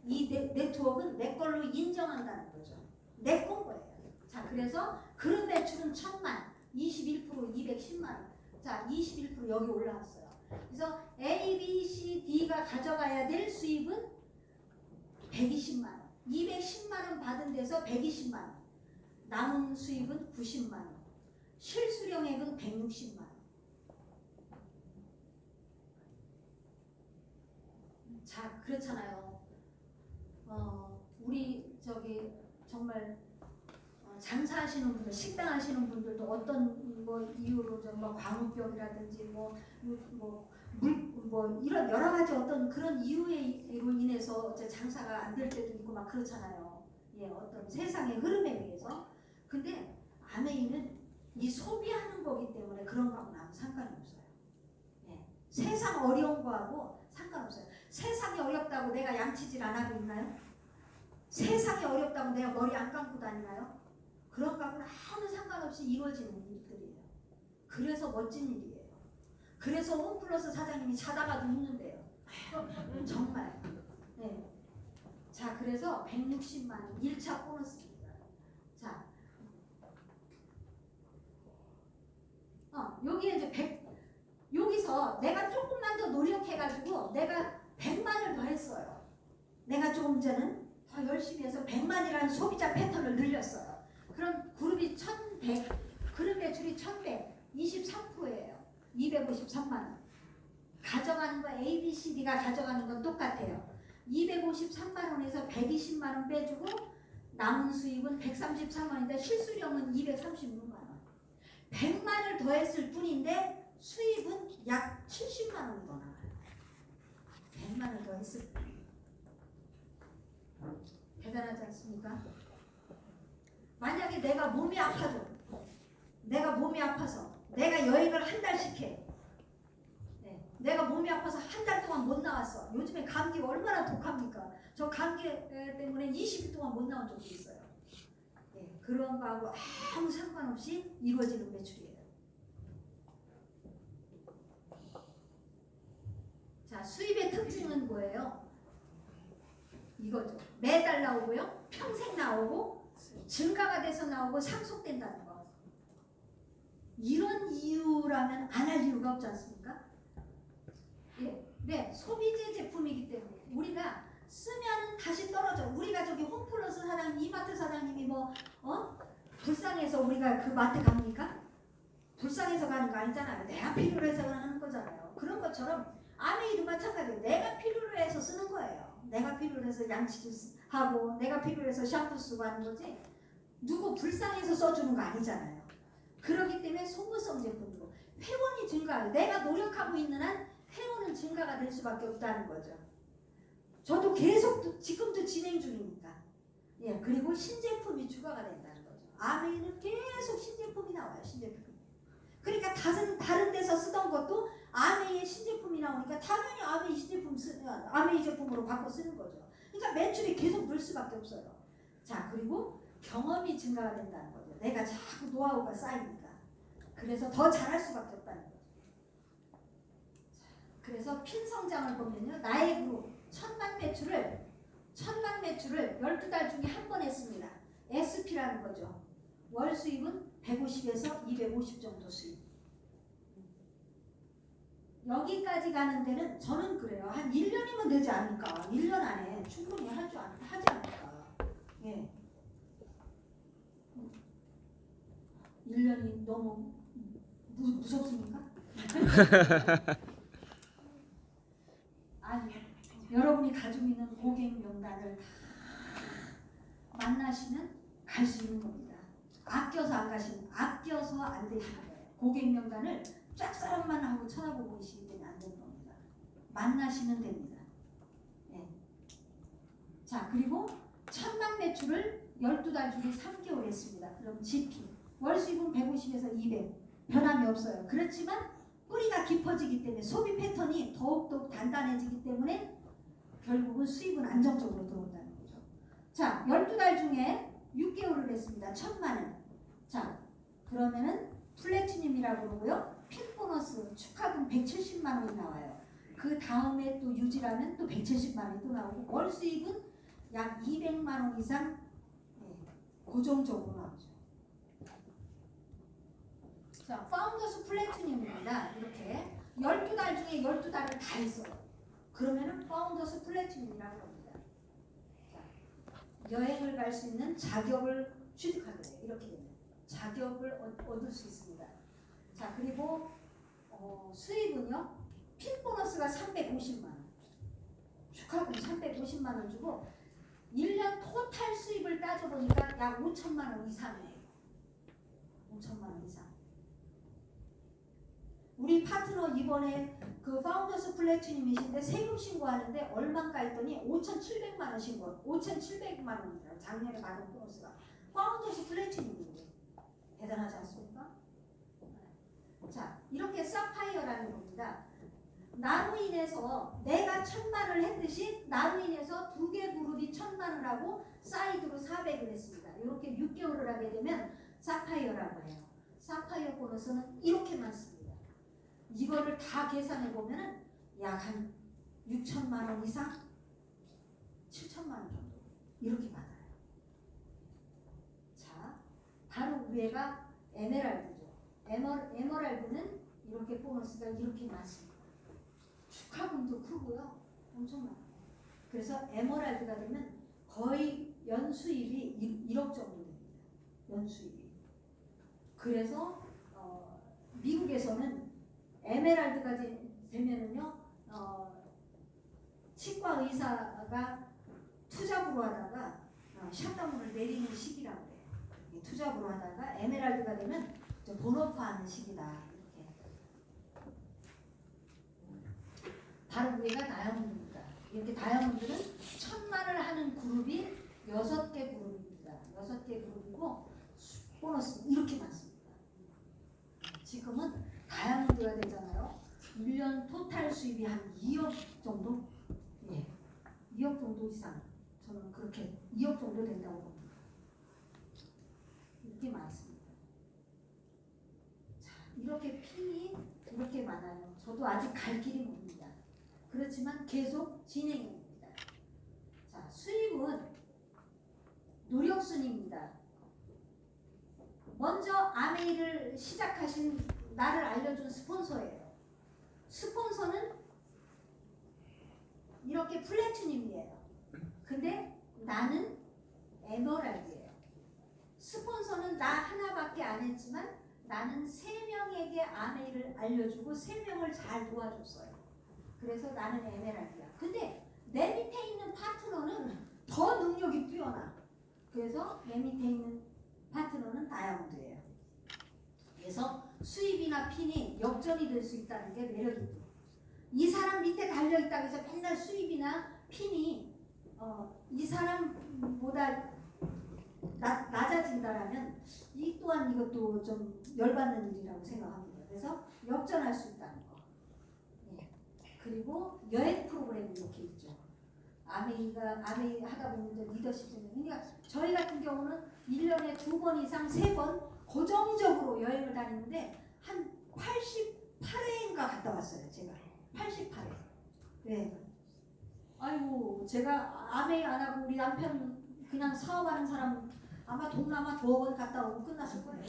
이 네트워크는 내 걸로 인정한다는 거죠. 내 건 거예요. 자, 그래서 그룹 매출은 1,000만, 21% 210만 원. 자, 21% 여기 올라왔어요. 그래서 A, B, C, D가 가져가야 될 수입은 120만 원. 210만 원 받은 데서 120만 원. 남은 수입은 90만 원. 실수령액은 160만 원. 자, 그렇잖아요. 우리 저기 정말 장사하시는 분들, 식당 하시는 분들도 어떤 이유로 뭐 광우병이라든지 이런 여러 가지 어떤 그런 이유로 인해서 장사가 안 될 때도 있고 막 그렇잖아요. 예, 어떤 세상의 흐름에 의해서. 근데 아메이는 이 소비하는 거기 때문에 그런 거하고는 아무 상관이 없어요. 예, 세상 어려운 거하고 상관없어요. 세상이 어렵다고 내가 양치질 안 하고 있나요? 세상이 어렵다고 내가 머리 안 감고 다니나요? 그런 거하고는 아무 상관없이 이루어지는 일들이에요. 그래서 멋진 일이에요. 그래서 홈플러스 사장님이 자다가도 웃는데요. 정말. 네. 자, 그래서 160만 원 1차 보너스입니다. 자, 여기에 이제 여기서 내가 조금만 더 노력해가지고 내가 100만을 더 했어요. 내가 조금 전에는 더 열심히 해서 100만이라는 소비자 패턴을 늘렸어요. 그럼 그룹이 1100, 그룹 매출이 1100, 23%예요. 253만 원. 가져가는 거 A, B, C, D가 가져가는 건 똑같아요. 253만 원에서 120만 원 빼주고 남은 수입은 133만 원인데 실수령은 236만 원. 100만을 더했을 뿐인데 수입은 약 70만 원이 더 나와요. 100만을 더했을 뿐. 대단하지 않습니까? 만약에 내가 몸이 아파도 내가 몸이 아파서 내가 여행을 한 달씩 해. 네. 내가 몸이 아파서 한 달 동안 못 나왔어. 요즘에 감기가 얼마나 독합니까? 저 감기 때문에 20일 동안 못 나온 적도 있어요. 네. 그런 거하고 아무 상관없이 이루어지는 매출이에요. 자, 수입의 특징은 뭐예요? 이거죠. 매달 나오고요. 평생 나오고 증가가 돼서 나오고 상속된다는 거. 이런 이유라면 안 할 이유가 없지 않습니까? 예, 네, 소비재 제품이기 때문에 우리가 쓰면 다시 떨어져. 우리가 저기 홈플러스 사장님, 이마트 사장님이 불쌍해서 우리가 그 마트 갑니까? 불쌍해서 가는 거 아니잖아요. 내가 필요로 해서 하는 거잖아요. 그런 것처럼 아메이도 마찬가지예요. 내가 필요로 해서 쓰는 거예요. 내가 필요로 해서 양치질 하고 내가 필요로 해서 샴푸 쓰고 하는 거지 누구 불쌍해서 써주는 거 아니잖아요. 그렇기 때문에 소모성 제품이고 회원이 증가해요. 내가 노력하고 있는 한 회원은 증가가 될 수밖에 없다는 거죠. 저도 계속 지금도 진행 중이니까. 예, 그리고 신제품이 추가가 된다는 거죠. 아메이는 계속 신제품이 나와요. 신제품. 그러니까 다른 데서 쓰던 것도 아메이의 신제품이 나오니까 당연히 아메이 제품으로 바꿔 쓰는 거죠. 그러니까 매출이 계속 늘 수밖에 없어요. 자, 그리고 경험이 증가가 된다는 거죠. 내가 자꾸 노하우가 쌓이니까. 그래서 더 잘할 수밖에 없다는 거죠. 자, 그래서 핀 성장을 보면요. 나의 그룹 천만 매출을 12달 중에 한 번 했습니다. SP라는 거죠. 월 수입은 150에서 250 정도 수입. 여기까지 가는 데는 저는 그래요. 한 1년이면 되지 않을까. 1년 안에 충분히 하지 않을까. 예. 1년이 너무 무섭습니까? 아니, 여러분이 가지고 있는 고객 명단을 다 만나시면 갈 수 있는 겁니다. 아껴서 안 되시는 거예요. 고객 명단을 짝사랑만 하고 쳐다보고 계시기 때문에 안 되는 겁니다. 만나시면 됩니다. 네. 자, 그리고 천만 매출을 12달 중에 3개월 했습니다. 그럼 GP 월 수입은 150에서 200 변함이 없어요. 그렇지만 뿌리가 깊어지기 때문에 소비 패턴이 더욱더 단단해지기 때문에 결국은 수입은 안정적으로 들어온다는 거죠. 자, 12달 중에 6개월을 했습니다. 1000만 원. 자, 그러면은 플래티늄이라고 그러고요. 핀 보너스 축하금 170만 원이 나와요. 그 다음에 또 유지라면 또 170만 원이 또 나오고 월 수입은 약 200만 원 이상 고정적으로 나오죠. 자, 파운더스 플래티늄입니다. 이렇게 12달 중에 12달을 다 했어요. 그러면은 파운더스 플래티늄이라고 합니다. 자, 여행을 갈 수 있는 자격을 취득하게 돼요. 이렇게 되면 자격을 얻을 수 있습니다. 자, 그리고 수입은요. 핀 보너스가 350만 원, 축하금 350만 원 주고 1년 토탈 수입을 따져보니까 약 5천만 원 이상이에요. 5천만 원 이상. 우리 파트너 이번에 그 파운더스 플래티늄이신데 세금 신고하는데 얼마인가 했더니 5,700만 원 신고, 5,700만 원입니다. 작년에 받은 보너스가 파운더스 플래티늄이에요. 대단하지 않습니까? 자, 이렇게 사파이어라는 겁니다. 나로 인해서 내가 1000만을 했듯이 나로 인해서 두 개 그룹이 1000만을 하고 사이드로 400을 했습니다. 이렇게 6개월을 하게 되면 사파이어라고 해요. 사파이어 보너스는 이렇게 많습니다. 이거를 다 계산해 보면은 약 한 6천만 원 이상, 7천만 원 정도 이렇게 받아요. 자, 바로 위에가 에메랄드죠. 에메랄드는 이렇게 보너스가 이렇게 많습니다. 축하금도 크고요. 엄청 많아요. 그래서 에메랄드가 되면 거의 연수입이 1억 정도 됩니다. 연수입이. 그래서 미국에서는 에메랄드가 되면은요, 치과 의사가 투잡으로 하다가 샷다운을 내리는 시기라고 해요. 투잡으로 하다가 에메랄드가 되면 본업화하는 시기다. 이렇게. 바로 위에가 다이아몬드입니다. 이렇게 다이아몬드는 1000만을 하는 그룹이 6개 그룹입니다. 6개 그룹이고 보너스 이렇게 많습니다. 지금은 다이아몬드가 되잖아요. 1년 토탈 수입이 한 2억 정도? 예, 2억 정도 이상. 저는 그렇게 2억 정도 된다고 봅니다. 이렇게 많습니다. 자, 이렇게 핀이 이렇게 많아요. 저도 아직 갈 길이 멉니다. 그렇지만 계속 진행입니다. 자, 수입은 노력순입니다. 먼저 아메이를 시작하신 나를 알려준 스폰서예요. 스폰서는 이렇게 플래티늄이에요. 근데 나는 에메랄드예요. 스폰서는 나 하나밖에 안 했지만 나는 3명에게 아메이를 알려주고 3명을 잘 도와줬어요. 그래서 나는 에메랄드야. 근데 내 밑에 있는 파트너는 더 능력이 뛰어나. 그래서 내 밑에 있는 파트너는 다이아몬드예요. 그래서 수입이나 핀이 역전이 될 수 있다는 게 매력이고, 이 사람 밑에 달려 달려 있다고 해서 맨날 수입이나 핀이 이 사람보다 낮아진다라면 이 또한 이것도 좀 열받는 일이라고 생각합니다. 그래서 역전할 수 있다는 거. 예. 그리고 여행 프로그램이 이렇게 있죠. 아메이 하다 보면 이제 리더십 생겨. 그러니까 저희 같은 경우는 1년에 2번 이상 3번 고정적으로 여행을 다니는데 한 88회인가 갔다 왔어요. 제가 88회. 네. 아이고 제가 아메이 안 하고 우리 남편 그냥 사업하는 사람 아마 동남아 2번 갔다 오고 끝났을 거예요.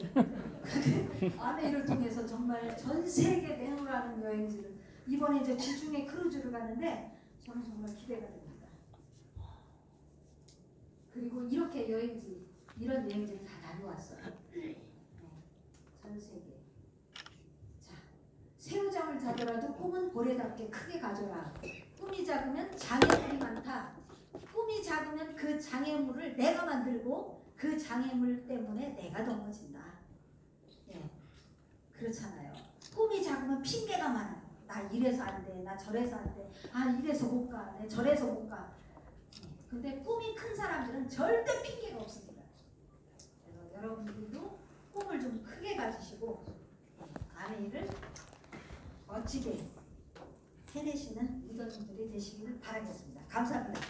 근데 아메이를 통해서 정말 전 세계 내놓으라는 여행지를 이번에 이제 지중해 크루즈를 가는데 저는 정말 기대가 됩니다. 그리고 이렇게 이런 여행지를 다 다녀왔어요. 네. 전 세계. 자, 새우잠을 자더라도 꿈은 고래답게 크게 가져라. 꿈이 작으면 장애물이 많다. 꿈이 작으면 그 장애물을 내가 만들고 그 장애물 때문에 내가 넘어진다. 예, 그렇잖아요. 꿈이 작으면 핑계가 많아요. 나 이래서 안 돼, 나 저래서 안 돼, 아 이래서 못 가, 내 저래서 못 가. 예, 근데 꿈이 큰 사람들은 절대 핑계가 없습니다. 그래서 여러분들도 꿈을 좀 크게 가지시고 아메이를 멋지게 해내시는 리더님들이 되시기를 바라겠습니다. 감사합니다.